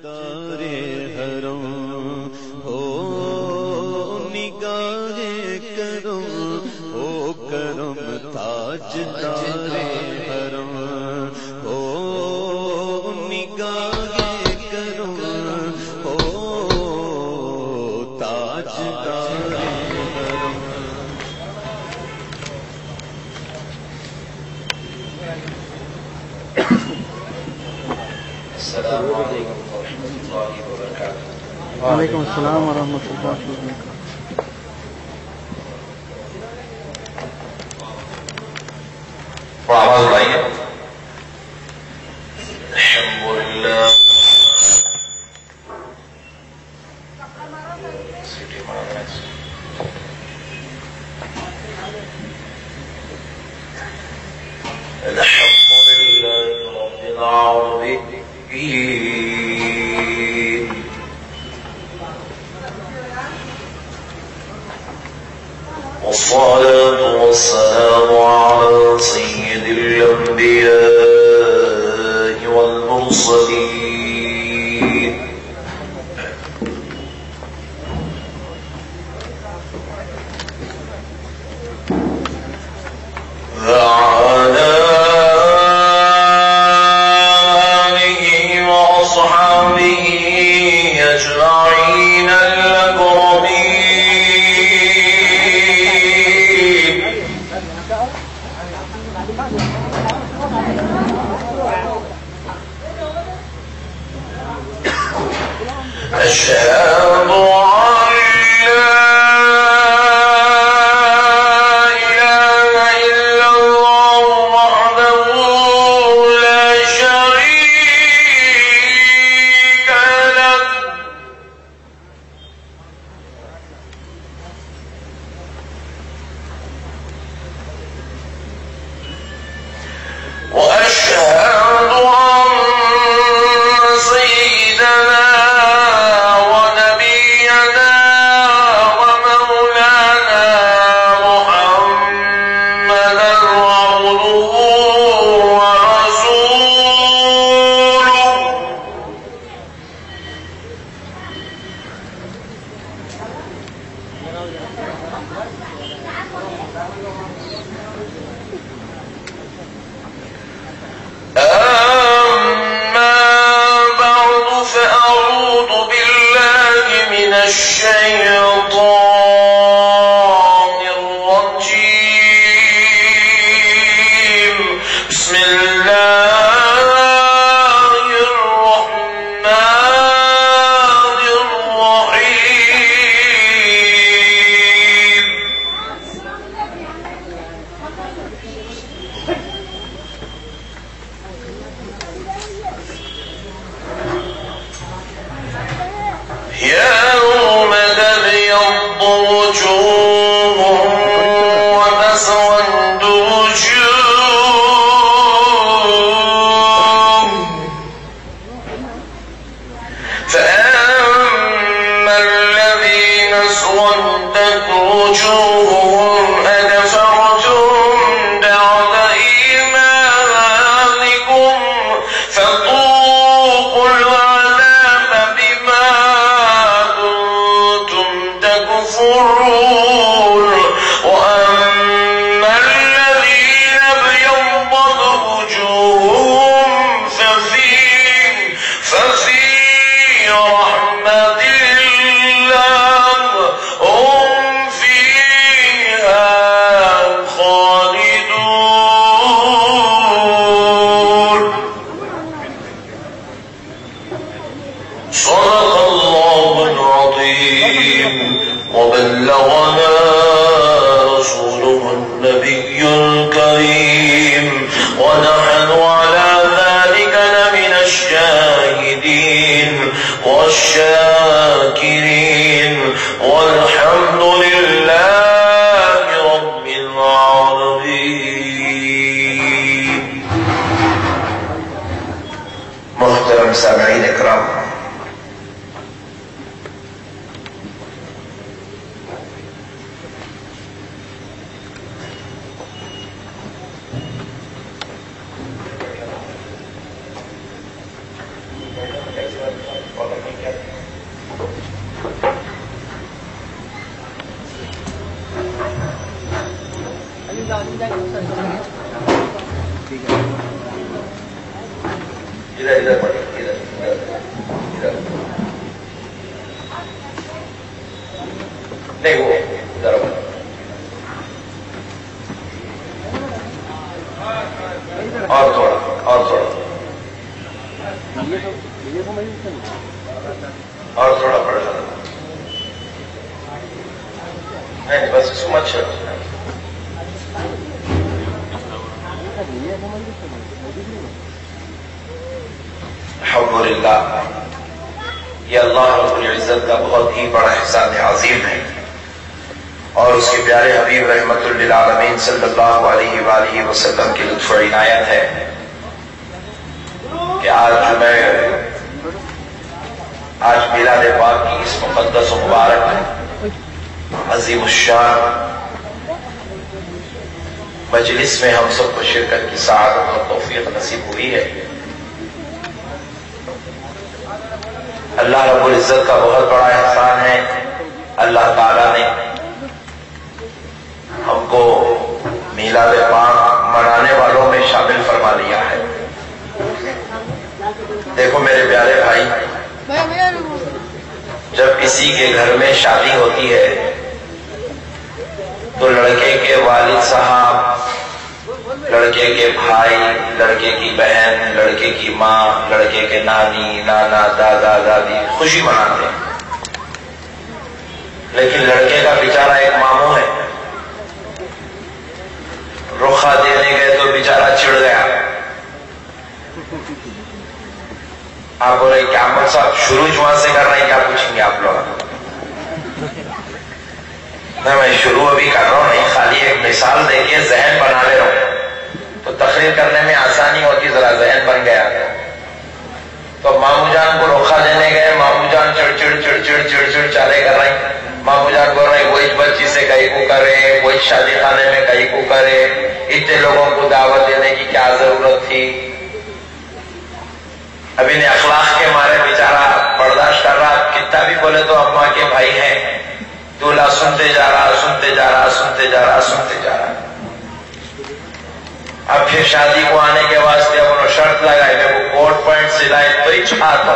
تاجدار حرم ہو نگاہ کرم ہو کرم تاجدار حرم ہو نگاہ کرم ہو تاجدار حرم. السلام علیکم ورحمۃ اللہ وبرکاتہ. وعلیکم السلام ورحمۃ اللہ وبرکاتہ. آواز بھائی الحمد للہ الحمد لله رب العالمين والصلاة والسلام على سيد الأنبياء والمرسلين وعلى وأصحابه أجمعين الأكرمين. أشهد أن لا إله إلا الله وحده لا شريك له وأشهد أن سيدنا ونبينا ومولانا محمدا عبده ورسوله أما بعد فأعوذ بالله من الشيطان الرجيم. بسم الله الرحمن الرحيم. يوم تبيض وجوه وتسود وجوه فأما الذين اسودت وجوههم أكفرتم بعد إيمانكم فذوقوا العذاب بما تكفرون. وأما الذين ابيضت وجوههم ففي رحمة الله هم فيها خالدون. صدق الله العظيم وبلغنا رسوله النبي الكريم ونحن على ذلك لمن الشاهدين والشاكرين والحمد لله رب العالمين. محترم سامعین اکرام، اور تھوڑا پڑھ لو. نہیں بس اس کو مت چھوڑو. الحمدللہ یہ اللہ رب العزت کا بہت ہی بڑا احسان عظیم ہے اور اس کے پیارے حبیب رحمت للعالمین صلی اللہ علیہ وآلہ وسلم کی لطف و عنایت ہے کہ آج میلاد پاک کی اس مقدس و مبارک عظیم الشان مجلس میں ہم سب کو شرکت کی سعادت اور توفیق نصیب ہوئی ہے. اللہ رب العزت کا بہت بڑا احسان ہے. اللہ تعالیٰ نے ہم کو میلاد پاک منانے والوں میں شامل فرما لیا ہے. دیکھو میرے پیارے بھائی، جب کسی کے گھر میں شادی ہوتی ہے تو لڑکے کے والد صاحب، لڑکے کے بھائی، لڑکے کی بہن، لڑکے کی ماں، لڑکے کے نانی، نانا، دادا، دادی خوشی مناتے ہیں. لیکن لڑکے کا بیچارہ ایک ماموں ہے، رخا دینے گئے تو بیچارہ چڑ گیا. آپ بولے کیا صاحب شروع وہاں سے کر رہے ہیں، کیا پوچھیں گے آپ لوگ؟ میں شروع ابھی کر رہا ہوں نہیں، خالی ایک مثال دے کے ذہن بنا لے رہا ہوں تو تقریر کرنے میں آسانی ہوتی. ذرا ذہن بن گیا تو مامو جان کو روکھا دینے گئے. مامو جان چڑ چڑ چڑ چڑ چڑ چڑ چالے کر رہے ہیں. مامو جان بول رہے ہیں وہی بچی سے کہیں کو کرے، وہی شادی خانے میں کہیں کو کرے، اتنے لوگوں کو دعوت دینے کی کیا ضرورت تھی. ابھی نے اخلاق کے مارے بیچارہ برداشت کر رہا. کتنا بھی بولے تو اماں کے بھائی ہیں. دولہا سنتے جا رہا، سنتے جا رہا، سنتے جا رہا، سنتے جا رہا. اب پھر شادی کو آنے کے واسطے انہوں نے شرط لگائی میں وہ کوٹ پینٹ سلائے تو ہی چھاتا.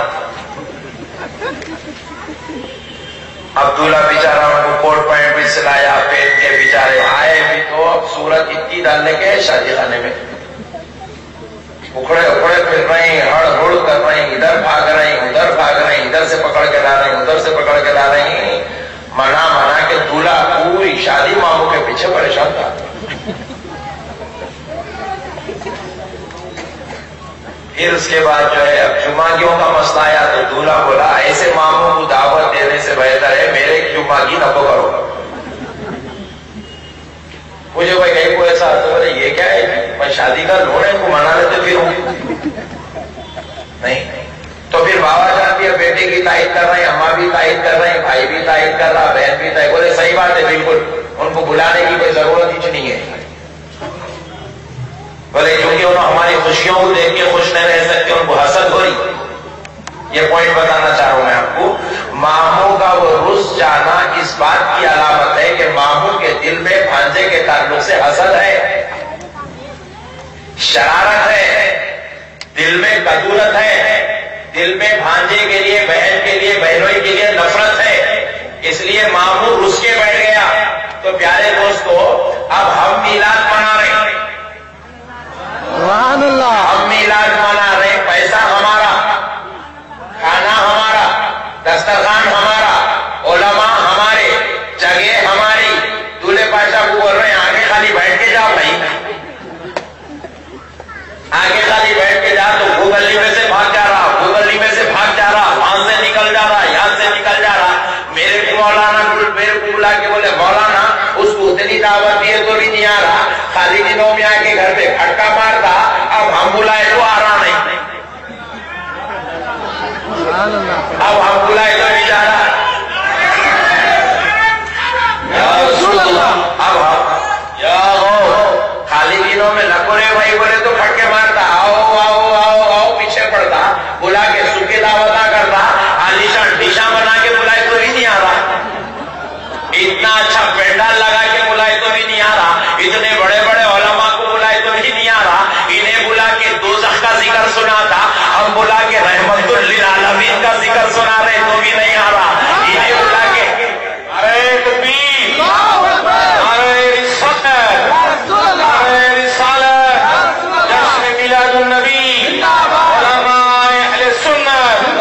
اب دولہا بیچارہ ان کو کوٹ پینٹ بھی سلایا، پہن کے بیچارے آئے بھی تو اب صورت اتنی ڈالنے کے شادی خانے میں اکھڑے اکھڑے پھر رہے ہیں، ہڑ ہڑ کر رہے ہیں، ادھر بھاگ رہے ہیں، ادھر بھاگ رہے ہیں، ادھر سے پکڑ کے لا رہے ہیں، ادھر سے پکڑ کے لا رہے ہیں. منا کے دولہا پوری شادی ماموں کے پیچھے پریشان تھا. پھر اس کے بعد جو ہے اب جمعگیوں کا مسئلہ آیا تو دولہا بولا ایسے ماموں کو دعوت دینے سے بہتر ہے میرے جمعگی نہ کو کرو. مجھے بھائی کہیں کو ایسا تو بولے یہ کیا ہے، میں شادی کا لوڑے کو منا لیتے پھر ہوں نہیں. تو پھر بابا جان بھی بیٹے کی تائید کر رہے ہیں، اماں بھی تائید کر رہے ہیں، بھائی بھی تائید کر رہا، بہن بھی تائید. بولے صحیح بات ہے بالکل، ان کو بلانے کی کوئی ضرورت ہی نہیں ہے. بولے کیونکہ انہوں ہماری خوشیوں کو دیکھ کے خوش نہیں رہ سکتے، ان کو حسد ہو رہی. یہ پوائنٹ بتانا چاہ رہا ہوں میں آپ کو. ماموں کا وہ رس جانا اس بات کی علامت ہے کہ ماموں کے دل میں بھانجے کے تعلق سے حسد ہے، شرارت ہے، دل میں کدورت ہے، دل میں بھانجے کے لیے، بہن کے لیے، بہنوئی کے لیے نفرت ہے. اس لیے ماموں رس کے بیٹھ گیا. تو پیارے دوستو اب ہم میلاد منا رہے ہیں، سبحان اللہ. ہم میلاد منا رہے ہیں. پیسہ ہمارا، کھانا ہمارا، دسترخوان ہمارا، علماء ہمارے، جگہ ہماری. دولہے پاشا کو بول رہے ہیں آگے خالی بیٹھ کے جاؤ بھائی، آگے خالی بیٹھ کے جا. تو وہ گلی میں سے بھاگ جا رہا، وہ گلی میں سے بھاگ جا رہا، وہاں سے نکل جا رہا، یہاں سے نکل جا رہا. میرے کو مولانا میرے کو بلا کے بولے مولانا اس کو اتنی دعوت دیے تو بھی نہیں آ رہا، خالی دنوں میں آ کے گھر پہ کھٹکا مارتا. اب ہم بلائے تو آ رہا نہیں، اب ہم بلائے تو نہیں جا رہا. اب ہم یا خالی دنوں میں لکورے بھائی بولے تو کھٹکے مارتا، آؤ آؤ آؤ آؤ پیچھے پڑتا، بلا کے سکے دعوت کرتا، عالیشان ڈشا بنا کے بلائے تو بھی نہیں آ رہا. اتنا اچھا پینڈال لگا کے بلائے تو بھی نہیں آ رہا، اتنے بڑے بڑے علماء کو بلائے تو بھی نہیں آ رہا. انہیں بلا کے دوزخ کا ذکر سنا تھا، ہم بلا کے رحمت للعالمین کا ذکر سنا رہے تو بھی نہیں آ رہا. انہیں بلا کے ارے تکبیر، ارے رسالت، جشن میلاد النبی، علماء اہل سنت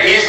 20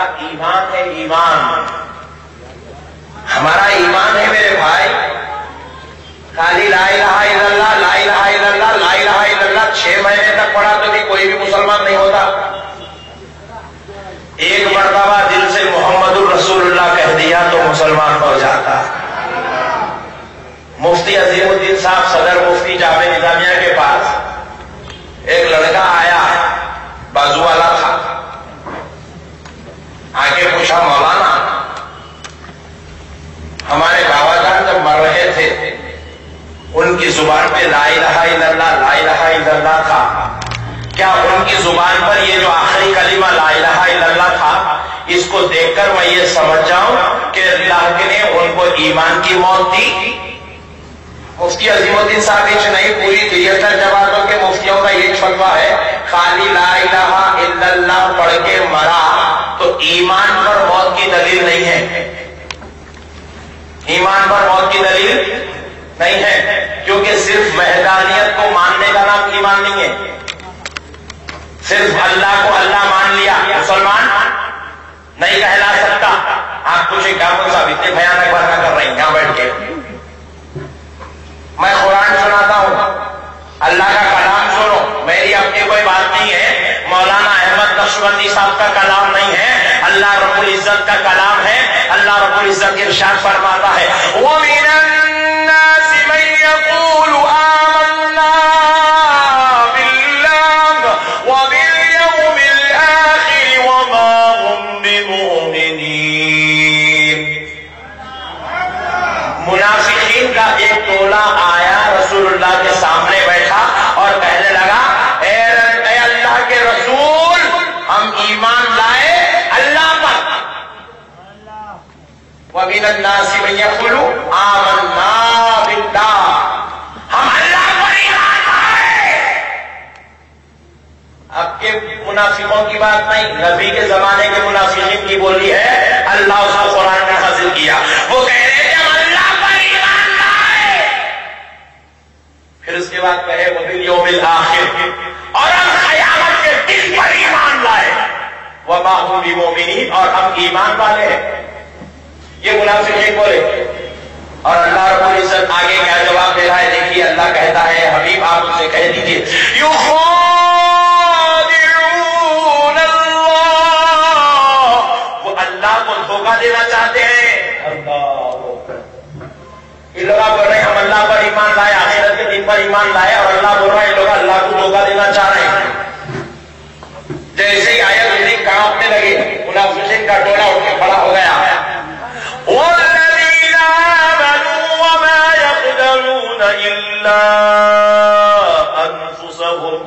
ہمارا ایمان ہے، ایمان ہمارا ایمان ہے میرے بھائی. خالی لا الہ الا اللہ، لا الہ الا اللہ، لا الہ الا اللہ 6 مہینے تک پڑھا تو بھی کوئی بھی مسلمان نہیں ہوتا. ایک مرتبہ دل سے محمد الرسول اللہ کہہ دیا تو مسلمان ہو جاتا. مفتی عظیم الدین صاحب صدر مفتی جامعہ نظامیہ کے پاس ایک لڑکا آیا، بازو والا تھا. آگے پوچھا مولانا ہمارے بابا جان جب مر رہے تھے ان کی زبان پہ لا الہ الا اللہ، لا الہ الا اللہ تھا، کیا ان کی زبان پر یہ جو آخری کلمہ لا الہ الا اللہ تھا اس کو دیکھ کر میں یہ سمجھ جاؤں کہ اللہ نے ان کو ایمان کی موت دی؟ مفتی عظیم الدین صاحب نہیں، پوری 73 جماعتوں کے مفتیوں کا یہ فتویٰ ہے، خالی لا الہ الا اللہ پڑھ کے مرا تو ایمان پر موت کی دلیل نہیں ہے. ایمان پر موت کی دلیل نہیں ہے، کیونکہ صرف وحدانیت کو ماننے کا نام ایمان نہیں ہے. صرف اللہ کو اللہ مان لیا مسلمان نہیں کہلا سکتا. آپ کچھ کاموں صاحب اتنے بھیانک باتیں کر رہے ہیں یہاں بیٹھ کے. میں قرآن سناتا ہوں، اللہ کا کلام سنو، میری اپنی کوئی بات نہیں ہے، مولانا احمد نقشبندی صاحب کا کلام نہیں ہے، اللہ رب العزت کا کلام ہے. اللہ رب العزت ارشاد فرماتا ہے وَمِنَ النَّاسِ مَن يَقُولُ آمَنَّا بِاللَّهِ وَبِالْيَوْمِ الْآخِرِ وَمَا هُمْ بِمُؤْمِنِينَ. منافقین کا ایک ٹولہ آیا رسول اللہ کے سامنے بیٹھا اور کہنے لگا اے اللہ کے رسول ہم ایمان لائے اللہ پر. وَمِنَ النَّاسِ مَن يَقُولُ آمَنَّا بِاللَّهِ ہم اللہ پر ایمان لائے. اب کے منافقوں کی بات نہیں، نبی کے زمانے کے منافقین کی بولی ہے. اللہ اس کو قرآن میں حاصل کیا، وہ کہہ رہے تھے ہم اللہ پر ایمان لائے. پھر اس کے بعد کہے وَبِالْيَوْمِ الْآخِرِ اور ہم قیامت کے دن پر ایمان لائے. وَمَا هُمْ بِمُؤْمِنِينَ اور ہم ایمان والے ہیں. یہ منافقین بولے. اور اللہ رب العزت آگے کیا جواب دے رہا ہے دیکھیے. اللہ کہتا ہے حبیب آپ اسے کہہ دیجیے وہ اللہ کو دھوکہ دینا چاہتے ہیں. یہ لوگ بول رہے ہیں ہم اللہ پر ایمان لائے، آخرت کے دن پر ایمان لائے، اور اللہ بول رہا ہے یہ لوگ اللہ کو دھوکہ دینا چاہ رہے ہیں. جیسے ہی آیت کانپنے لگے منافقین کا ٹولہ اٹھ کے کھڑا ہو گیا. وَالَّذِينَ آمَنُوا وَمَا يَقْدَرُونَ إِلَّا أَنفُسَهُمْ.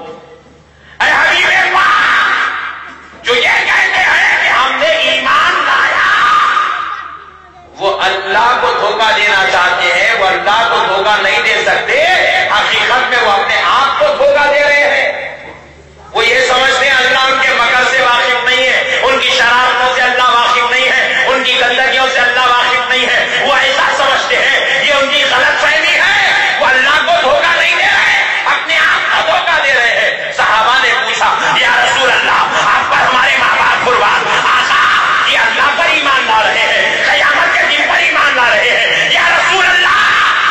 اے حبیب پاک جو یہ کہتے ہیں کہ ہم نے ایمان لایا، وہ اللہ کو دھوکہ دینا چاہتے ہیں. وہ اللہ کو دھوکہ نہیں دے سکتے، حقیقت میں وہ اپنے آپ کو دھوکہ دے رہے ہیں. وہ یہ سمجھتے ہیں اللہ ان کے مکر سے واقف نہیں ہے، ان کی شرارتوں سے اللہ واقف نہیں ہے، ان کی گندگیوں سے اللہ واقف نہیں ہے. وہ ایسا سمجھتے ہیں، یہ ان کی غلط فہمی ہے. وہ اللہ کو دھوکہ نہیں دے رہے، اپنے آپ کو دھوکہ دے رہے ہیں. صحابہ نے پوچھا یا رسول اللہ آپ پر ہمارے ماں باپ قربان، آقا یہ اللہ پر ایمان لا رہے ہیں، قیامت کے دن پر ایمان لا رہے ہیں. یا رسول اللہ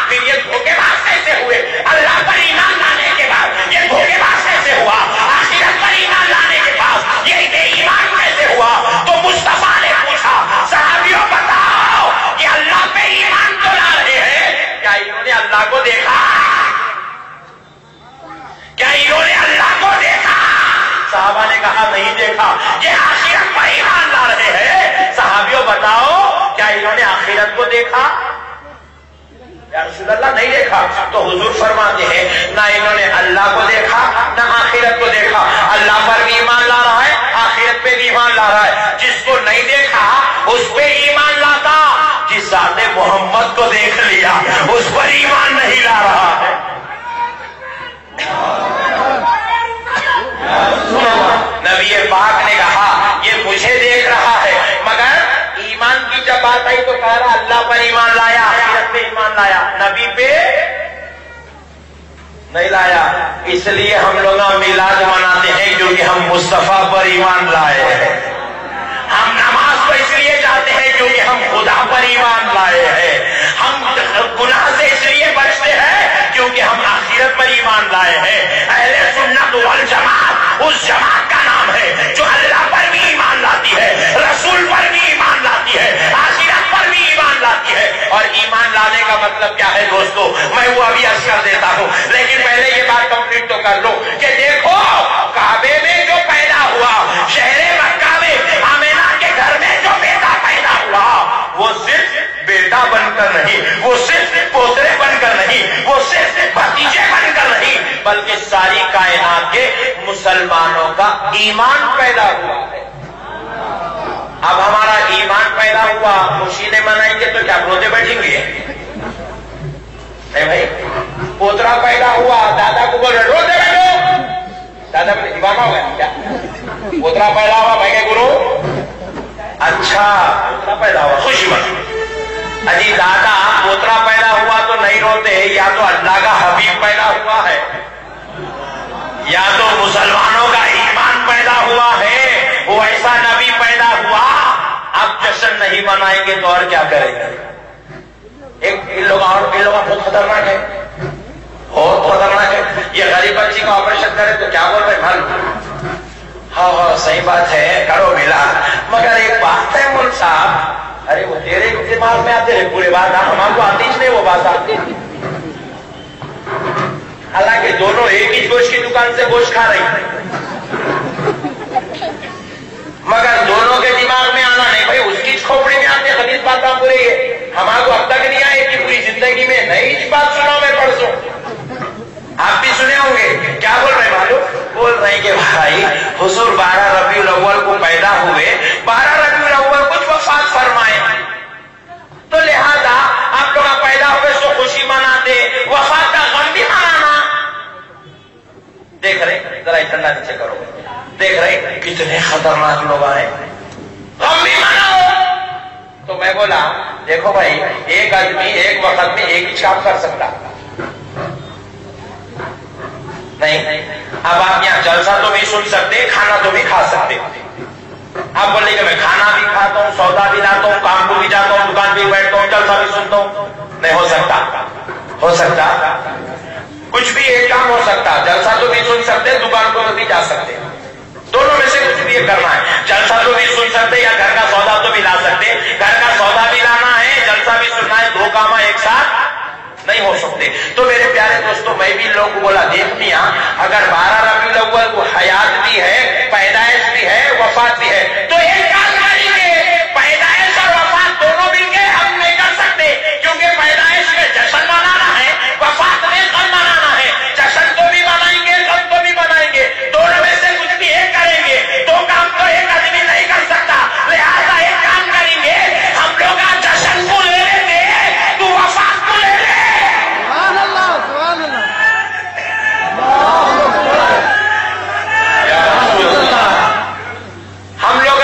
پھر یہ دھوکے باز کیسے ہوئے؟ اللہ پر ایمان لانے کے بعد یہ دھوکے باز کیسے ہوا؟ آخرت پر ایمان لانے کے بعد یہ بے ایمان کیسے ہوا؟ تو مصطفیٰ نے پوچھا صحابیوں بتاؤ کہ اللہ پہ ایمان تو لا رہے ہیں، کیا انہوں نے اللہ کو دیکھا؟ کیا انہوں نے اللہ کو دیکھا؟ صحابہ نے کہا نہیں دیکھا. یہ آخرت پر ایمان لا رہے ہیں، صحابیوں بتاؤ کیا انہوں نے آخرت کو دیکھا؟ یا رسول اللہ نہیں دیکھا. تو حضور فرماتے ہیں نہ انہوں نے اللہ کو دیکھا نہ آخرت کو دیکھا. اللہ پر بھی ایمان لا رہا ہے، آخرت پہ بھی ایمان لا رہا ہے. جس کو نہیں دیکھا اس پہ ایمان لاتا، جس ذات محمد کو دیکھ لیا اس پر ایمان نہیں لا رہا ہے. نبی پاک نے کہا یہ مجھے دیکھ رہا ہے، مگر ایمان کی جب بات آئی تو کہہ رہا اللہ پر ایمان لایا، آخرت پہ ایمان لایا، نبی پہ نہیں لایا. اس لیے ہم لوگ میلاد مناتے ہیں کیونکہ ہم مصطفیٰ پر ایمان لائے ہیں. ہم نماز کیونکہ ہم آخرت پر ایمان لائے ہیں. اہل سنت والجماعت اس جماعت کا نام ہے جو اللہ پر بھی ایمان لاتی ہے, رسول پر بھی ایمان لاتی ہے, آخرت پر بھی ایمان لاتی ہے. اور ایمان لانے کا مطلب کیا ہے دوستو, میں وہ ابھی عرض کر دیتا ہوں, لیکن پہلے یہ بات کمپلیٹ تو کر لو کہ دیکھو کعبے میں جو پیدا ہوا, شہر مکہ میں آمینہ کے گھر میں جو بیٹا پیدا ہوا, وہ صرف بیٹا بن کر نہیں, وہ صرف پوترے بن کر نہیں, وہ صرف بھتیجے بن کر نہیں, بلکہ ساری کائنات کے مسلمانوں کا ایمان پیدا ہوا ہے. اب ہمارا ایمان پیدا ہوا, خوشی نہیں منائیں گے تو کیا روتے بیٹھیں گے؟ نہیں بھائی, پوترا پیدا ہوا, دادا کو بول رہے روتے بیٹھو, دادا میں دیوانہ ہو گیا کیا؟ پوترا پیدا ہوا بھائی کے گرو, اچھا پوترا پیدا ہوا خوشی من. اجی دادا پوترا پیدا ہوا تو نہیں روتے, یا تو اللہ کا حبیب پیدا ہوا ہے, یا تو مسلمانوں کا ایمان پیدا ہوا ہے, وہ ایسا نبی پیدا ہوا. اب جشن نہیں منائیں گے تو اور کیا کریں گے؟ ان لوگ بہت خطرناک ہے, بہت خطرناک ہے. یہ غریب بچی کا آپریشن کرے تو کیا بول رہے بھائی؟ ہاں صحیح بات ہے, کرو ملا, مگر ایک بات ہے مول صاحب, ارے وہ تیرے دماغ میں آتے رہے پورے بات, ہمارے کو آتی نہیں وہ بات آتی. حالانکہ دونوں ایک ہی گوشت کی دکان سے گوشت کھا رہی ہیں, مگر دونوں کے دماغ میں آنا نہیں. بھائی اس کی کھوپڑی میں آتے حدیث بات آپ پورے ہمارے کو اب تک نہیں آئے کہ پوری زندگی میں نئی بات سنا میں پرسوں, آپ بھی سنے ہوں گے. کیا بول رہے ہیں معلوم؟ بول رہے ہیں کہ بھائی حضور 12 ربیع الاول کو پیدا ہوئے, 12 ربیع الاول کچھ وفات فرمائے, تو لہذا آپ لوگ پیدا ہوئے سو خوشی مناتے, وفات کا غم بھی منانا. دیکھ رہے, ذرا ٹھنڈا نیچے کرو, دیکھ رہے کتنے خطرناک لوگ آئے, غم بھی مناؤ. تو میں بولا دیکھو بھائی, ایک آدمی ایک وقت میں ایک ہی کام کر سکتا نہیں. اب آپ یہاں جلسہ تو بھی سن سکتے, کھانا تو بھی کھا سکتے. آپ بولے کہ میں کھانا بھی کھاتا ہوں, سودا بھی لاتا ہوں, کام کو بھی جاتا ہوں, دکان بھی بیٹھتا ہوں, جلسہ بھی سنتا ہوں. نہیں ہو سکتا, ہو سکتا کچھ بھی ایک کام ہو سکتا. جلسہ تو بھی سن سکتے, دکان کو بھی جا سکتے, دونوں میں سے کچھ بھی یہ کرنا ہے. جلسہ تو بھی سن سکتے یا گھر کا سودا تو بھی لا سکتے. گھر کا سودا بھی لانا ہے, جلسہ بھی سننا ہے, دو کام ایک ساتھ نہیں ہو سکتے. تو میرے پیارے دوستوں, میں بھی لوگوں کو بولا دیکھ لیا, اگر 12 ربیع الاول کو حیات بھی ہے, پیدائش بھی ہے, وفات بھی ہے, تو ایک کام کریں گے, پیدائش اور وفات دونوں مل کے ہم نہیں کر سکتے, کیونکہ پیدائش میں جشن منانا ہے, وفات میں غم منانا ہے. جشن تو بھی منائیں گے, غم تو بھی منائیں گے, دونوں میں سے کچھ بھی ایک کریں گے. دو کام تو ایک آدمی نہیں کر سکتا, لہذا ایک کام کریں گے, ہم لوگ جشن کو لے لیں گے, تو وفات کو لے لیں. سبحان اللہ, سبحان اللہ. ہم لوگ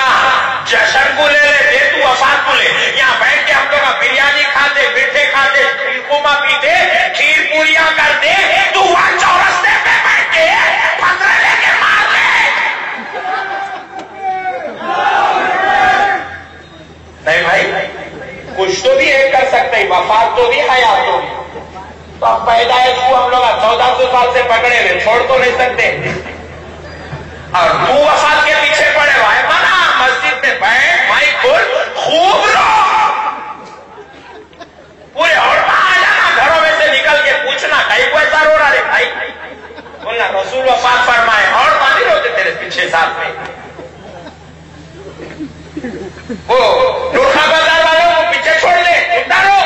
جشن کو لے لیتے, تو وفات کو لے. یہاں بیٹھ کے ہم لوگ بریانی کھاتے, میٹھے کھاتے, خورما پیتے, کھیر پوریاں کرتے, تو وہاں چورستے پہ بیٹھ کے پتھر لے کے مار لے. نہیں بھائی, کچھ تو بھی ایک کر سکتے, وفات تو بھی, حیات تو بھی. تو اب پیدائش کو ہم لوگ 1400 سال سے پکڑے ہوئے, چھوڑ تو نہیں سکتے. اور تو وفات کے پیچھے پڑے ہوئے, منا مسجد میں بیٹھ, مائک کھول, خوب رو, پورے اور آ جانا, گھروں میں سے نکل کے پوچھنا کہیں کو ایسا رو رہا ہے بھائی, بولنا رسول وفات فرمائے, اور نہیں روتے تیرے پیچھے ساتھ میں. وہ لوکھا بازار والوں کو پیچھے چھوڑ دے, اتارو.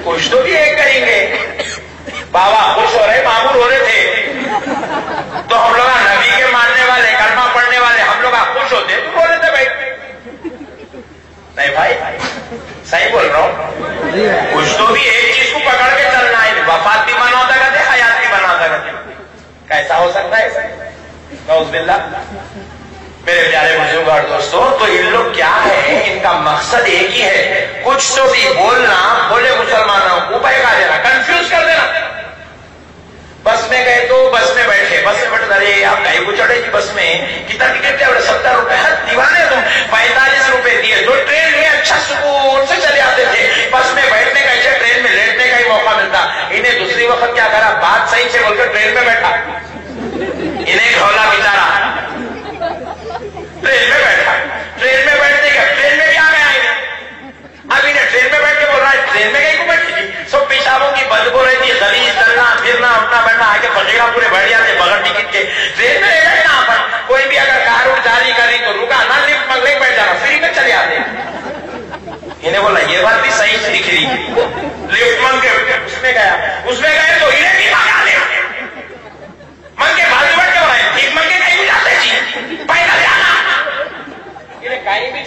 کچھ تو بھی ایک کریں گے. بابا خوش ہو رہے, معمول ہو رہے تھے, تو ہم لوگ نبی کے ماننے والے, کلمہ پڑھنے والے, ہم لوگ خوش ہوتے تو بول رہے تھے بھائی. نہیں بھائی, صحیح بول رہا ہوں, کچھ تو بھی ایک چیز کو پکڑ کے چلنا ہے. وفات بھی مناتا کرتے, حیات بھی بناتا کرتے. کیسا ہو سکتا ہے؟ نعوذ باللہ. میرے پیارے بزرگار دوستوں, تو ان لوگ کیا ہے, ان کا مقصد ایک ہی ہے, کچھ تو بھی بولنا, بولے مسلمانوں کو بہکا دینا, کنفیوز کر دینا. بس میں گئے تو بس میں بیٹھے, بس میں بیٹھے, ارے آپ کہیں کو چڑھے جی بس میں, کتنا ٹکٹ ہے؟ 70 روپے. دیوانے تم, 45 روپے دیے تو ٹرین میں اچھا سکون سے چلے آتے تھے. بس میں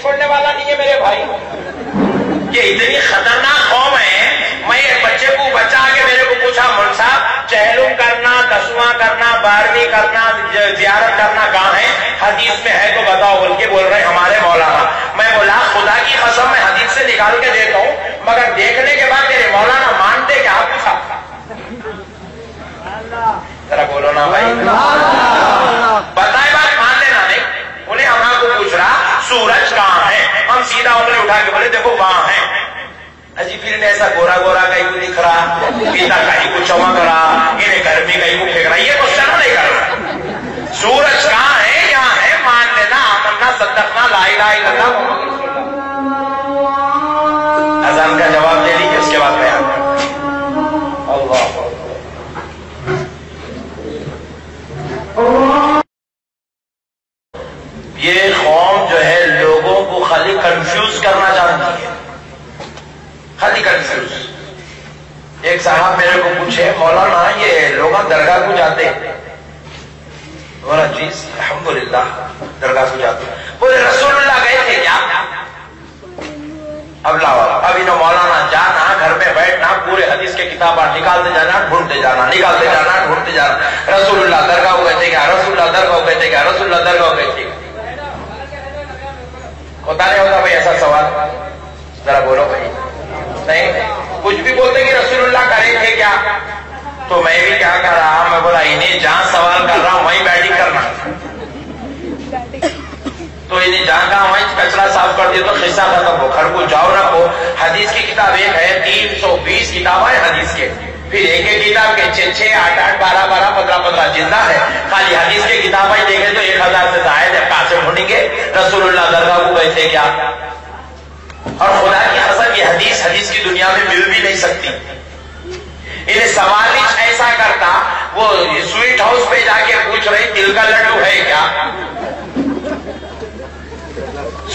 چھوڑنے والا نہیں ہے میرے بھائی. یہ اتنی خطرناک قوم ہے. میں ایک بچے کو بچہ آ کے میرے کو پوچھا مول صاحب چہلم کرنا 10واں کرنا 12ویں کرنا زیارت کرنا کہاں ہے؟ حدیث میں ہے تو بتاؤ بول کے بول رہے ہمارے مولانا. میں بولا خدا کی قسم میں حدیث سے نکال کے دیتا ہوں مگر دیکھنے کے بعد میرے مولانا مانتے کیا؟ پوچھا ذرا بولو نا بھائی. بتائے بات مان لینا نہیں. انہیں ہمارا کو پوچھ رہا سورج کہاں ہے؟ ہم سیدھا انگلی اٹھا کے بولے دیکھو وہاں ہے. اجی پھر ایسا گورا گورا کہیں کو دکھ رہا پیتا کہیں کو چمک رہا انہیں گرمی کہیں کو پھینک رہا. یہ کوشچن نہیں کر رہا. سورج کہاں ہے؟ یہاں ہے. مان لینا آمنا صدقنا لا الہ الا اللہ محمد رسول اللہ. اذان کا جواب دے لیجیے اس کے بعد بیان کریں. اللہ یہ قوم جو ہے لوگوں کو خالی کنفیوز کرنا چاہتی ہے. خالی کنفیوز. ایک صاحب میرے کو پوچھے مولانا یہ لوگ درگاہ کو جاتے بولا جی الحمدللہ درگاہ کو جاتے. بولے رسول اللہ گئے تھے کیا؟ اب لا والا ابھی نہ مولانا جانا گھر میں بیٹھنا پورے حدیث کے کتابیں نکالتے جانا ڈھونڈتے جانا نکالتے جانا ڈھونڈتے جانا. رسول اللہ درگاہ کو گئے تھے کیا؟ رسول اللہ درگاہ کو گئے تھے کیا؟ رسول اللہ درگاہ کو گئے تھے. ہوتا نہیں ہوتا بھائی ایسا سوال؟ ذرا بولو بھائی. نہیں کچھ بھی بولتے کہ رسول اللہ کرے تھے کیا؟ تو میں بھی کیا کر رہا میں بولا انہیں جہاں سوال کر رہا ہوں وہیں بیٹنگ کرنا. تو انہیں جہاں کہاں وہیں کچرا صاف کر دیا تو قصہ ختم ہو. گھر کو جاؤ نہ ہو. حدیث کی کتاب ایک ہے 320 کتابیں حدیث کے. پھر ایک ایک کتاب کے 6 8 8 12 12 15 15 جلدہ ہے. خالی حدیث کی کتابیں دیکھیں تو 1000 سے زائد ہے. کہاں سے ڈھونڈیں گے رسول اللہ درگاہ کو گئے تھے کیا؟ اور خدا کی قسم یہ حدیث کی دنیا میں مل بھی نہیں سکتی. انہیں سوال ہی ایسا کرتا وہ سویٹ ہاؤس پہ جا کے پوچھ رہی دل کا لڈو ہے کیا؟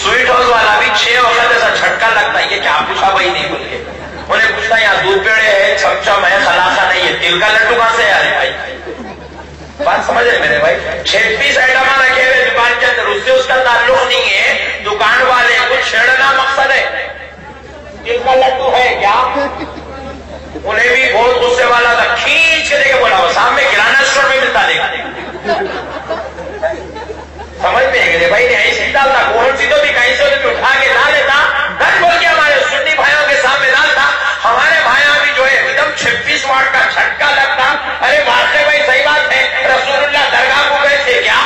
سویٹ ہاؤس والا بھی 6 وقت ایسا جھٹکا لگتا ہے یہ کیا پوچھا بھائی نہیں بول کے. انہیں پوچھتا یہاں دودھ پیڑے ہے چمچم ہے خلاصہ نہیں ہے دل کا لڈو کہاں سے آ رہے بھائی؟ بات سمجھ رہے میرے بھائی. 26 آئٹم رکھے ہوئے دکان کے اندر اس سے اس کا تعلق نہیں ہے. دکان والے کو چھیڑنا مقصد ہے. دل کا لڈو ہے کیا؟ انہیں بھی بہت غصے والا تھا. کھینچ کے دے کے بولا وہ سامنے کرانہ اسٹور میں ملتا دے گا. سمجھ میں گئے بھائی نے ایسی ڈالتا کون سی تو بھی کہیں سے بھی اٹھا کے لا لیتا. گھر بول کے ہمارے سنی بھائیوں کے سامنے ڈالتا. ہمارے بھائیوں بھی جو ہے ایک دم 26 واٹ کا جھٹکا لگتا. ارے واقعی بھائی صحیح بات ہے رسول اللہ درگاہ کو گئے تھے کیا؟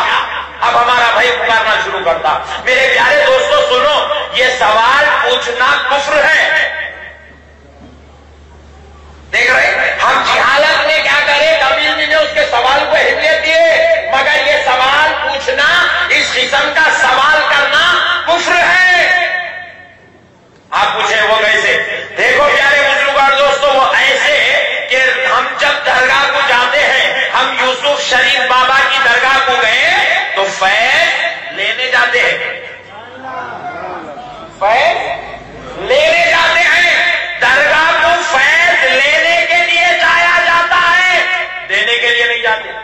اب ہمارا بھائی پکارنا شروع کرتا. میرے پیارے دوستوں سنو یہ سوال پوچھنا کفر ہے. دیکھ رہے ہم جہالت نے کیا کرے کبیر نے اس کے سوال کو اہمیت دیے مگر یہ سوال پوچھنا اس قسم کا سوال کرنا کفر ہے. آپ پوچھیں وہ کیسے؟ دیکھو پیارے بزرگار دوستوں وہ ایسے کہ ہم جب درگاہ کو جاتے ہیں ہم یوسف شریف بابا کی درگاہ کو گئے تو فیض لینے جاتے ہیں. فیض لینے جاتے ہیں. درگاہ کو فیض لینے کے لیے جایا جاتا ہے دینے کے لیے نہیں جاتے.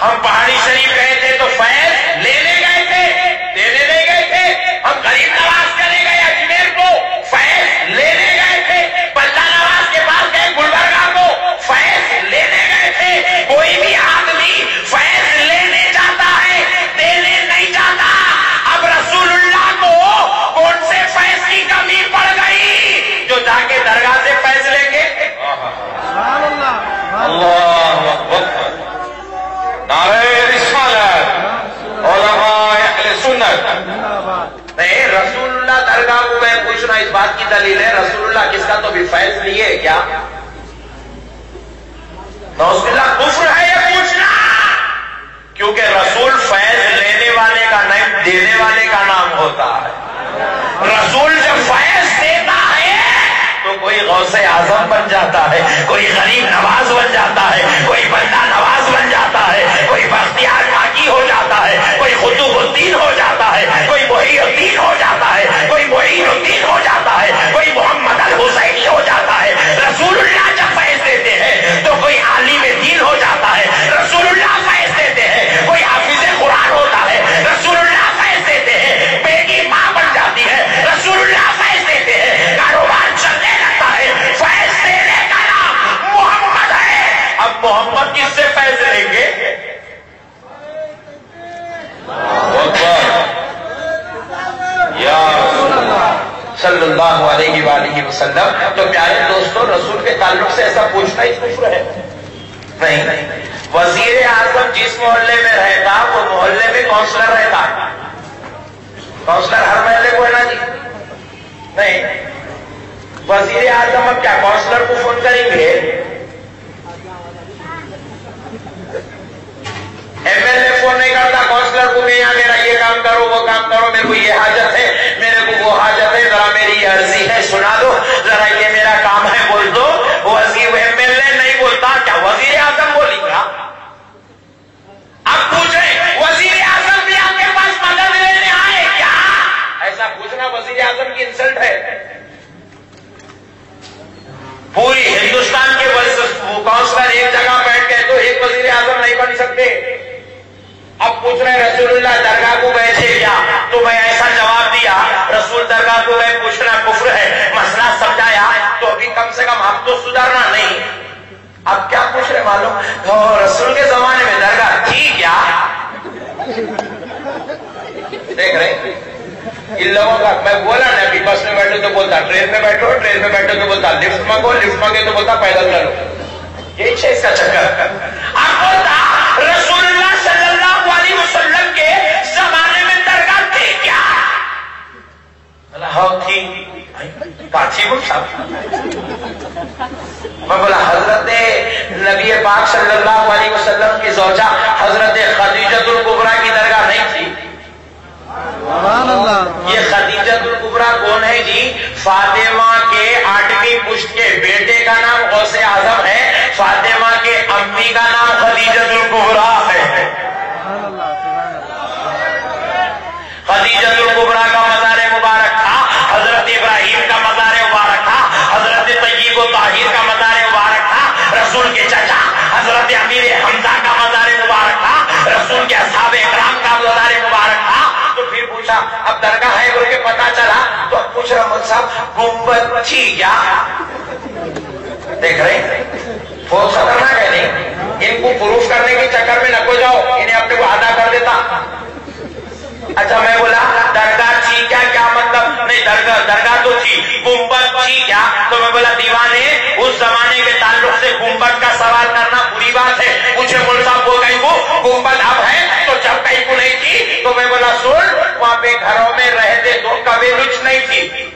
ہم پہاڑی شریف گئے تھے تو فیض لینے گئے تھے دینے نہیں گئے تھے. ہم غریب نواز کرنے گئے اجمیر کو فیض لینے گئے تھے. بلّہ نواز کے پاس گئے گلبرگہ کو فیض لینے گئے تھے. کوئی بھی آدمی فیض لینے جاتا ہے دینے نہیں جاتا. اب رسول اللہ کو کون سے فیض کی کمی پڑ گئی جو جا کے درگاہ سے فیض لیں گے؟ اللہ اکبر. نعرہ رسالت علماء اہل سنت. نہیں رسول اللہ درگاہ کو گئے پوچھنا اس بات کی دلیل ہے رسول اللہ کس کا تو بھی فیض لیے کیا؟ نعوذ باللہ کفر ہے یہ پوچھنا. کیونکہ رسول فیض لینے والے کا نام دینے والے کا نام ہوتا ہے. رسول جب فیض دیتا ہے تو کوئی غوث اعظم بن جاتا ہے کوئی غریب نواز بن جاتا ہے کوئی بندہ نواز بن جاتا ہے کوئی بختیار کاکی ہو جاتا ہے کوئی قطب الدین ہو جاتا ہے کوئی محی الدین ہو جاتا ہے کوئی معین الدین ہو جاتا ہے کوئی محمد الحسینی ہو جاتا ہے. رسول اللہ جب فیض دیتے ہیں تو کوئی عالم دین ہو جاتا ہے. رسول اللہ فیض دیتے ہیں کوئی حافظ قرآن ہوتا ہے. رسول اللہ فیض دیتے ہیں بیٹی ماں صلی اللہ علیہ وآلہ وسلم. تو پیارے دوستوں رسول کے تعلق سے ایسا پوچھنا ہی کفر ہے؟ نہیں. وزیر اعظم جس محلے میں رہتا وہ محلے میں کونسلر رہتا. کونسلر ہر محلے کو ہے نا جی؟ نہیں. وزیر اعظم اب کیا کونسلر کو فون کریں گے؟ ایم ایل اے فون نہیں کرتا کونسلر کو کہ یہاں میرا یہ کام کرو وہ کام کرو، میرے کو یہ حاجت ہے، میرے کو وہ حاجت ہے، ذرا میری یہ عرضی ہے سنا دو، ذرا یہ میرا کام ہے بول دو. وزیر ایم ایل اے نہیں بولتا، کیا وزیر اعظم بولے گا؟ اب پوچھیں وزیر اعظم بھی آپ کے پاس مدد لینے آئے کیا؟ ایسا پوچھنا وزیر اعظم کی انسلٹ ہے. پوری ہندوستان کے کونسلر ایک جگہ بیٹھ گئے تو ایک وزیر اعظم نہیں بن سکتے. اب پوچھ رہے رسول اللہ درگاہ کو گئے تھے کیا؟ تو میں ایسا جواب دیا رسول درگاہ کو گئے پوچھنا کفر ہے، مسئلہ سمجھایا تو ابھی کم سے کم اب تو سدھرنا نہیں. اب کیا پوچھ رہے معلوم؟ رسول کے زمانے میں درگاہ تھی کیا؟ دیکھ رہے ان لوگوں کا. میں بولا نا ابھی بس میں بیٹھو تو بولتا ٹرین میں بیٹھو، ٹرین میں بیٹھو تو بولتا لفٹ مانگو، لفٹ مانگے تو بولتا پیدل چلو. یہی ہے اس کا چکر. اب بولتا رسول اللہ صلی اللہ علیہ وسلم کے زمانے میں درگاہ تھی کیا؟ ہاں تھی. میں بولا حضرت نبی پاک صلی اللہ علیہ وسلم کی زوجہ حضرت خدیجۃ الکبریٰ کی درگاہ نہیں تھی؟ یہ خدیجۃ الکبریٰ کون ہے جی؟ فاطمہ کے 8ویں پشت کے بیٹے کا نام غوث اعظم ہے، فاطمہ کے امی کا نام خدیجۃ الکبریٰ ہے. خدیجۃ الکبریٰ کا مزار مبارک تھا، حضرت ابراہیم کا مزار مبارک تھا، حضرت طیب و طاہر کا مزار مبارک تھا، رسول کے چچا حضرت امیر حمزہ کا مزار مبارک تھا، رسول کے اصحاب اکرام کا مزار مبارک تھا. تو پھر پوچھا اب درگاہ ہے بول کے پتا چلا تو اب پوچھ رہا مول صاحب گنبد تھی کیا؟ دیکھ رہے بہت خطرناک ہے نہیں؟ ان کو پروف کرنے کے چکر میں نہ کو جاؤ، انہیں اپنے کو ادا کر دیتا. اچھا میں بولا درگاہ تھی کیا؟ کیا مطلب؟ نہیں درگاہ تو تھی، گنبد تھی کیا؟ تو میں بولا دیوانے اس زمانے کے تعلق سے گنبد کا سوال کرنا بری بات ہے. پوچھے مول صاحب وہ کہیں کو گنبد اب ہے تو جب کہیں کو نہیں تھی. تو میں بولا سن وہاں پہ گھروں میں رہتے تو کبھی لچ نہیں تھی.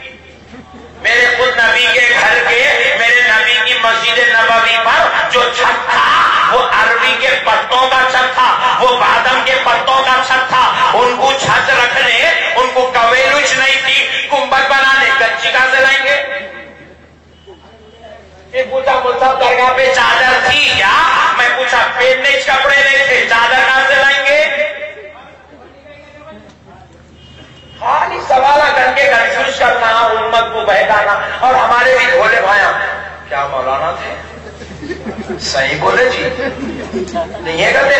میرے خود نبی کے گھر کے میرے نبی کی مسجد نبوی پر جو چھت تھا وہ عربی کے پتوں کا چھت تھا، وہ بادم کے پتوں کا چھت تھا. ان کو چھت رکھنے ان کو کویلوچ نہیں تھی، گنبد بنانے کچی کہاں سے لائیں گے؟ یہ پوچھا مول صاحب درگاہ پہ چادر تھی کیا؟ میں پوچھا پہننے کپڑے نہیں تھے، چادر کہاں سے لائیں گے؟ خالی سوالہ کر کے کنفیوز کرنا، امت کو بہکانا. اور ہمارے بھی بھولے بھایا کیا مولانا تھے؟ صحیح بولے جی، نہیں ہے کرتے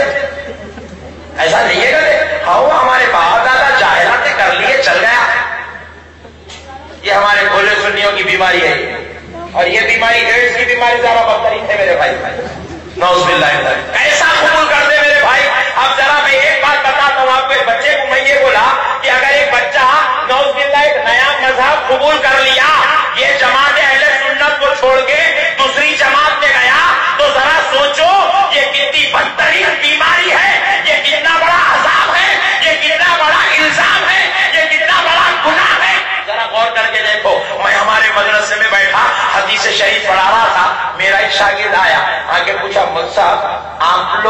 ایسا نہیں ہے کرتے. ہاں وہ ہمارے باپ دادا جاہلات کر لیے چل گیا. یہ ہمارے بھولے سنیوں کی بیماری ہے. اور یہ بیماری ایڈز کی بیماری زیادہ بدترین ہے میرے بھائی. نعوذ باللہ. ایسا قبول کر دے میرے بھائی. اب ذرا میں ایک بات بتاتا ہوں آپ کو. بچے کو میں یہ بولا کہ اگر ایک بچہ نعوذ باللہ ایک نیا مذہب قبول کر لیا، یہ جماعت اہل سنت کو چھوڑ کے دوسری جماعت میں گیا، تو ذرا سوچو یہ کتنی بدترین بیماری ہے، یہ کتنا بڑا عذاب ہے، یہ کتنا بڑا الزام ہے، یہ کتنا بڑا گناہ ہے. ذرا غور کر کے دیکھو. میں ہمارے مدرسے میں بیٹھا حدیث شریف پڑھا رہا تھا. میرا ایک شاگرد آیا، آگے پوچھا مجھ صاحب آپ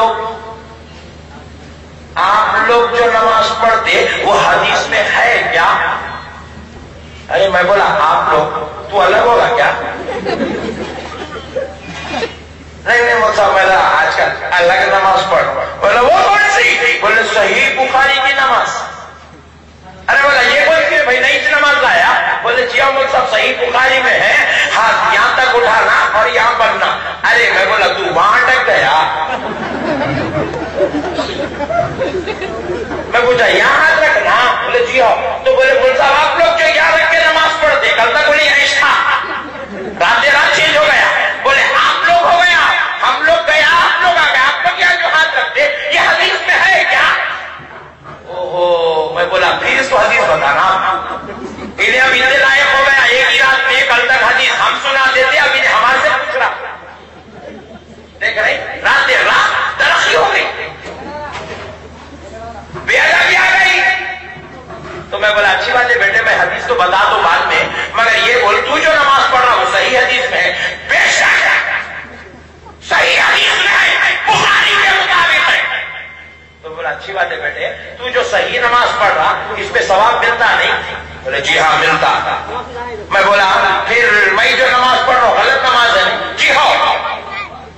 لوگ جو نماز پڑھتے وہ حدیث میں ہے کیا؟ ارے میں بولا آپ لوگ تو الگ ہوگا کیا؟ نہیں مجھ صاحب میں آج کل الگ نماز پڑھ. بولا وہ کون سی؟ بولے صحیح بخاری کی نماز. ارے بولا یہ کون سی بھائی نئی نماز لایا؟ بولے جی مجھ صاحب صحیح بخاری میں ہے، ہاتھ یہاں تک اٹھانا اور یہاں بننا. ارے میں بولا تو وہاں تک گیا. میں پوچھا یہاں ہاتھ رکھنا؟ بولے جی ہاں. تو بولے مول صاحب آپ لوگ جو یہاں رکھ کے نماز پڑھتے کل تک انہیں عیش تھا، رات چینج ہو گیا. بولے آپ لوگ ہو گیا، ہم لوگ گیا آپ لوگ آ گئے. آپ لوگ یہاں جو ہاتھ رکھتے یہ حدیث میں ہے کیا؟ اوہو. میں بولا پھر اس کو حدیث بتانا. انہیں اب اتنے لائق ہو گیا اچھی بات ہے بیٹے، تو جو صحیح نماز پڑھ رہا اس پہ ثواب ملتا نہیں؟ بولے جی ہاں ملتا۔ میں بولا پھر میں جو نماز پڑھ رہا ہوں غلط نماز ہے؟ جی ہاں۔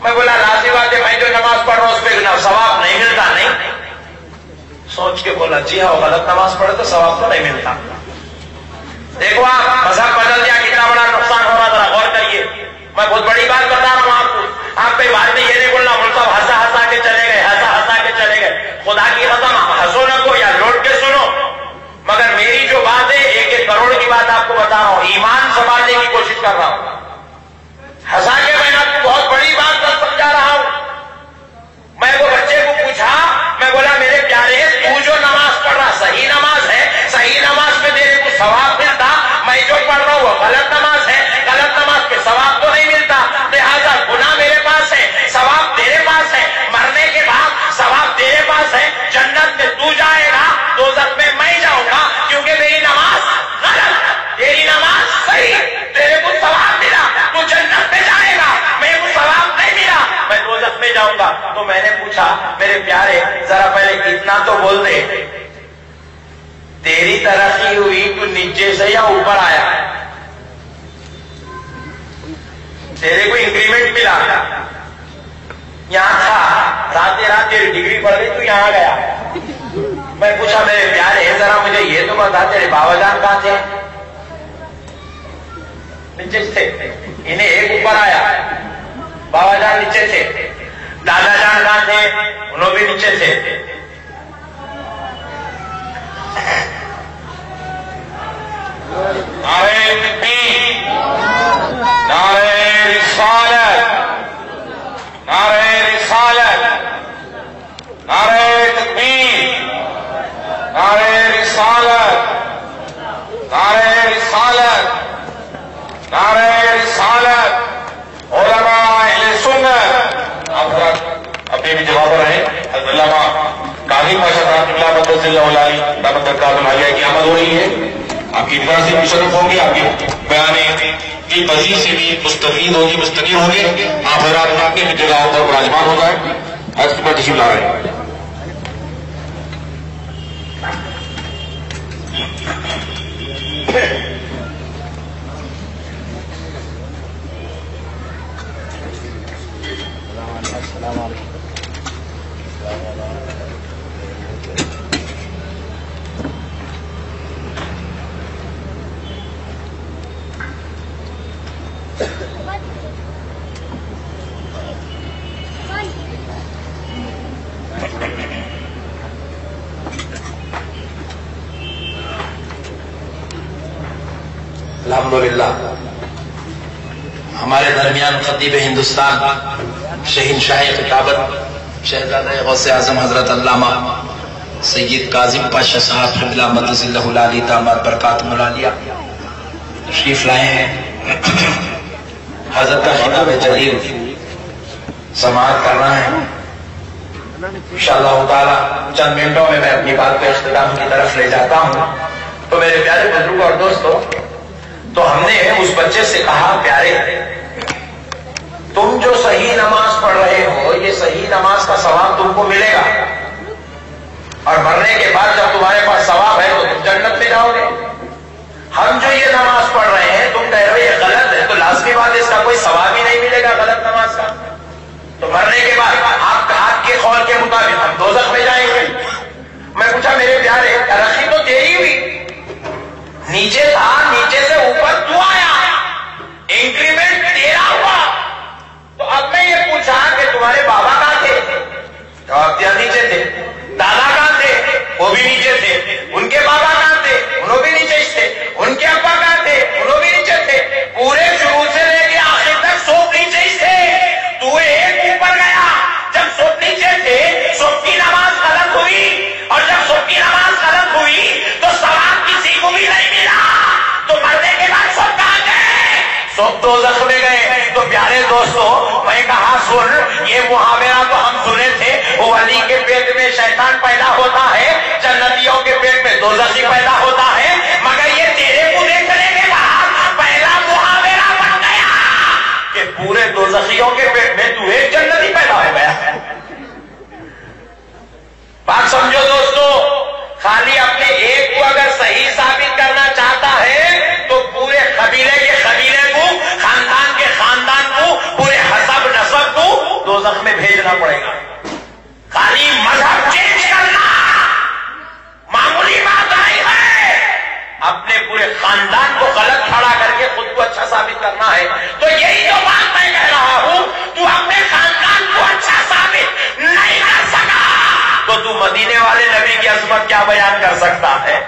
میں بولا لازمی بات ہے میں جو نماز پڑھ رہا ہوں اس پہ ثواب نہیں ملتا؟ نہیں۔ سوچ کے بولا جی ہاں غلط نماز پڑھے تو ثواب تو نہیں ملتا۔ دیکھو آپ مذہب بدل دیا، کتنا بڑا نقصان ہو رہا، ذرا غور کریے۔ میں بہت بڑی بات بتا رہا ہوں آپ کو، آپ پہ بعد میں یہ نہیں بولنا ملتا ہنسا ہنسا کے چلے گئے، ہنسا ہنسا کے چلے گئے۔ خدا کی قسم ہنسو نہ کو یا لوٹ کے سنو، مگر میری جو بات ہے 1-1 کروڑ کی بات آپ کو بتا رہا ہوں، ایمان سنبھالنے کی کوشش کر رہا ہوں۔ ہنسا کے میں آپ کو بہت بڑی بات سمجھا رہا ہوں۔ میں وہ بچے کو پوچھا، میں بولا میرے پیارے تو جو نماز پڑھ رہا صحیح نماز ہے، صحیح نماز پہ تیرے کو ثواب ملتا، میں جو پڑھ رہا ہوں وہ غلط نماز ہے، غلط نماز پہ ثواب تو نہیں ملتا، لہٰذا گناہ میرے پاس ہے، ثواب تیرے پاس ہے، مرنے کے بعد ثواب تیرے پاس ہے، جنت میں تو جائے گا، دوزخ میں میں جاؤں گا، کیونکہ میری نماز غلط، تیری نماز صحیح، تیرے کو ثواب ملا، تو جنت میں جائے گا، میرے کو ثواب نہیں ملا، میں دوزخ میں جاؤں گا۔ تو میں نے پوچھا میرے پیارے ذرا پہلے اتنا تو بول دے، تیری ترقی ہوئی تو نیچے سے یا اوپر آیا؟ تیرے کو انکریمنٹ ملا، یہاں تھا رات تیری ڈگری پڑھ گئی تو یہاں گیا۔ میں پوچھا میرے پیارے ذرا مجھے یہ تو بتا تیرے بابا جان کہاں تھے؟ نیچے تھے، انہیں ایک اوپر آیا، بابا جان نیچے تھے، دادا جان کہاں تھے؟ انہوں بھی نیچے تھے۔ نعرہ تکبیر، نعرہ رسالت، نعرہ رسالت، نعرہ تکبیر، نعرہ رسالت، نعرہ رسالت، نعرہ رسالت، علماء اہل سنت۔ اپنے بھی جواب رہے حضرت علامہ قاضی پاشا صاحب قبلہ مدرس اللہ علی رحمۃ اللہ علیہ کی آمد ہو رہی ہے، آپ کی اتنا سے مشرف ہوں گے، آپ کے بیان کی مزید سے بھی مستفید ہوگی، مستنیر ہوں گے۔ آپ حضرات اپنے بھی جگہوں پر براجمان ہو جائیں، حضرت پر تشریف لا رہے ہیں۔ السلام علیکم۔ الحمدللہ ہمارے درمیان خطیب ہندوستان شہنشاہ خطابت شہزادہ غوث اعظم حضرت علامہ سید کاظم پاشا صاحب قبلہ مدرس اللہ العلی داماد برکاتہم العالیہ تشریف لائے ہیں۔ حضرت کا خطاب جلیل سماعت کرنا ہے انشاءاللہ تعالی۔ چند منٹوں میں اپنی بات کو اختتام کی طرف لے جاتا ہوں۔ تو میرے پیارے بزرگوں اور دوستوں، تو ہم نے اس بچے سے کہا پیارے تم جو صحیح نماز پڑھ رہے ہو یہ صحیح نماز کا ثواب تم کو ملے گا، اور مرنے کے بعد جب تمہارے پاس ثواب ہے تو تم جنت میں جاؤ گے۔ ہم جو یہ نماز پڑھ رہے ہیں تم کہہ رہے ہو یہ غلط ہے، تو لازمی بات ہے اس کا کوئی ثواب ہی نہیں ملے گا غلط نماز کا، تو مرنے کے بعد آپ کے قول کے مطابق ہم دوزخ میں جائیں گے۔ میں پوچھا میرے پیارے ترقی تو تیری ہوئی، نیچے تھا نیچے سے اوپر تو آیا، انکریمنٹ تیرا ہوا، تو اب میں یہ پوچھا کہ تمہارے بابا کہاں تھے؟ جواب دیا نیچے تھے۔ دادا کہاں تھے؟ وہ بھی نیچے تھے۔ ان کے بابا کہاں تھے؟ انہوں بھی نیچے تھے۔ ان کے ابا کہاں تھے؟ انہوں بھی نیچے تھے۔ پورے شروع سے لے کے آخر تک سب نیچے ہی تھے، تو ایک اوپر گیا۔ جب سب نیچے تھے سب کی نماز غلط ہوئی، اور جب سب کی نماز غلط ہوئی تو ثواب کسی کو بھی نہیں ملا، تو مرنے کے بعد سب کہاں گئے؟ سب دوزخ میں گئے۔ تو پیارے دوستو میں کہا سن، یہ محاورہ تو ہم سنے تھے، ولی کے پیٹ میں شیطان پیدا ہوتا ہے، جنتیوں کے پیٹ میں دوزخی پیدا ہوتا ہے، مگر یہ تیرے کو دیکھنے کے بعد پہلا محاورہ بن گیا کہ پورے دوزخیوں کے پیٹ میں تو ایک جنتی پیدا ہو گیا۔ بات سمجھو خالی اپنے ایک کو اگر صحیح ثابت کرنا چاہتا ہے تو پورے قبیلے کے قبیلے کو، خاندان کے خاندان کو، پورے حسب نسب کو دوزخ میں بھیجنا پڑے گا. خالی مذہب چینج کرنا معمولی بات نہیں ہے. اپنے پورے خاندان کو غلط کھڑا کر کے خود کو اچھا ثابت کرنا ہے. تو یہی جو بات میں کہہ رہا ہوں، تو اپنے خاندان کو اچھا ثابت نہیں کر سکا تو تو مدینے والے نبی کی عظمت کیا بیان کر سکتا ہے؟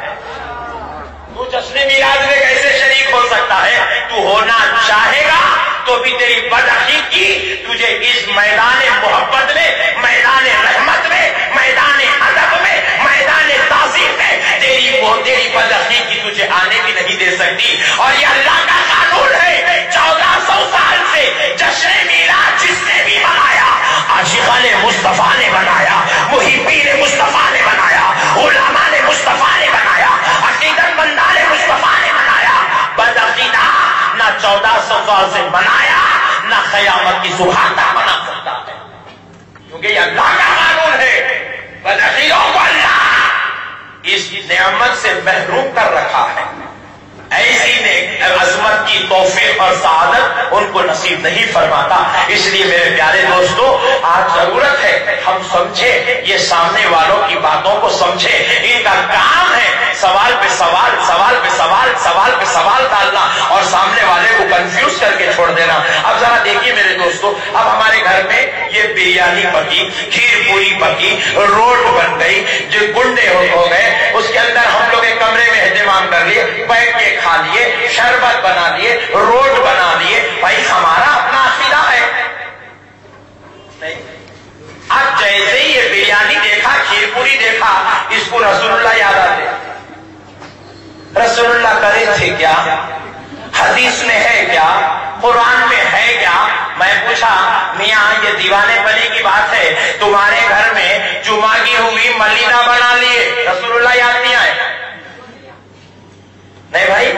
تو جشن میلاد میں کیسے شریک ہو سکتا ہے؟ تو ہونا چاہے گا تو بھی تیری بدعقیدگی تجھے اس میدان محبت میں، میدان رحمت میں، میدان ادب میں، میدان تعظیم میں تیری بدعقیدگی تجھے آنے بھی نہیں دے سکتی. اور یہ اللہ کا قانون ہے. 1400 سال سے جشن میلاد جس نے بھی منایا، عاشقان مصطفیٰ نے بنایا، محبین مصطفیٰ نے بنایا، علماء نے مصطفیٰ نے بنایا، عقیدت مندان مصطفیٰ نے بنایا. بدعقیدہ نہ 1400 سال سے بنایا، نہ قیامت کی صبح تک بنا سکتا ہے، کیونکہ یہ اللہ کا قانون ہے. بدعقیدوں کو اللہ اس نعمت سے محروم کر رکھا ہے. ایسی نے عظمت کی توفیق اور سعادت ان کو نصیب نہیں فرماتا. اس لیے میرے پیارے دوستو، آج ضرورت ہے ہم سمجھیں، یہ سامنے والوں کی باتوں کو سمجھیں. ان کا کام ہے سوال پہ سوال، سوال پہ سوال، سوال پہ سوال ڈالنا اور سامنے والے کو کنفیوز کر کے چھوڑ دینا. اب ذرا دیکھیے میرے دوستو، اب ہمارے گھر میں یہ بریانی پکی، کھیر پوری پکی، روٹ بن گئی، جو گنڈے ہو گئے، اس کے اندر ہم لوگ ایک کمرے میں اہتمام کر لیے، بیٹھ کے کھا لیے، شربت بنا لیے، روٹ بنا لیے. بھائی ہمارا اپنا عقیدہ ہے. اب جیسے ہی یہ بریانی دیکھا، کھیر پوری دیکھا، اس کو رسول اللہ یاد آتے. رسول اللہ کرے تھے کیا؟ حدیث میں ہے کیا؟ قرآن میں ہے کیا؟ میں پوچھا میاں یہ دیوانے پنے کی بات ہے، تمہارے گھر میں جمعہ کی ہوئی ملیدہ بنا لیے، رسول اللہ یاد نہیں آئے؟ نہیں بھائی،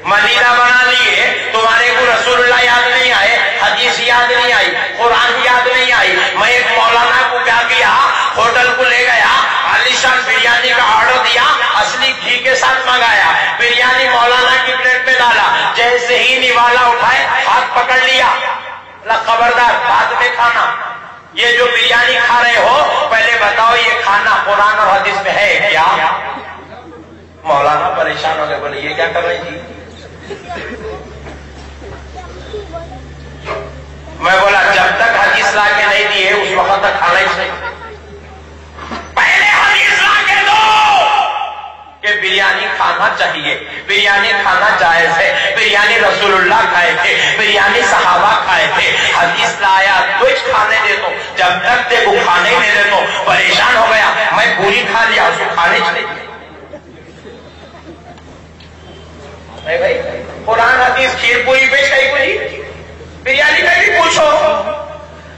ملیدہ بنا لیے، تمہارے کو رسول اللہ یاد نہیں آئے، حدیث یاد نہیں آئی، قرآن یاد نہیں آئی. میں ایک مولانا کو کیا کیا، ہوٹل کو لے گیا، عالیشان بریانی کا آرڈر دیا، اصلی گھی کے ساتھ منگایا، بریانی مولانا کی پلیٹ میں ڈالا. جیسے ہی نوالا اٹھائے ہاتھ پکڑ لیا، خبردار بعد میں کھانا. یہ جو بریانی کھا رہے ہو پہلے بتاؤ یہ کھانا قرآن اور حدیث میں ہے کیا؟ مولانا پریشان ہو گئے، بولے یہ کیا کر رہے جی؟ میں بولا جب تک حدیث لا کے نہیں دیے اس وقت تک کھانا ہی نہیں. پہلے حدیث لا کے دو کہ بریانی کھانا چاہیے، بریانی کھانا جائز ہے، بریانی رسول اللہ کھائے تھے، بریانی صحابہ کھائے تھے. حدیث لایا تو کھانے دے دو، جب تک دیکھو کھانے ہی نہیں دے دو. پریشان ہو گیا، میں پوری کھا لیا، اس کو کھانے چلے گئے. بھائی قرآن حدیث کھیر پوری پیش کئی کو جی، بریانی کا بھی پوچھو،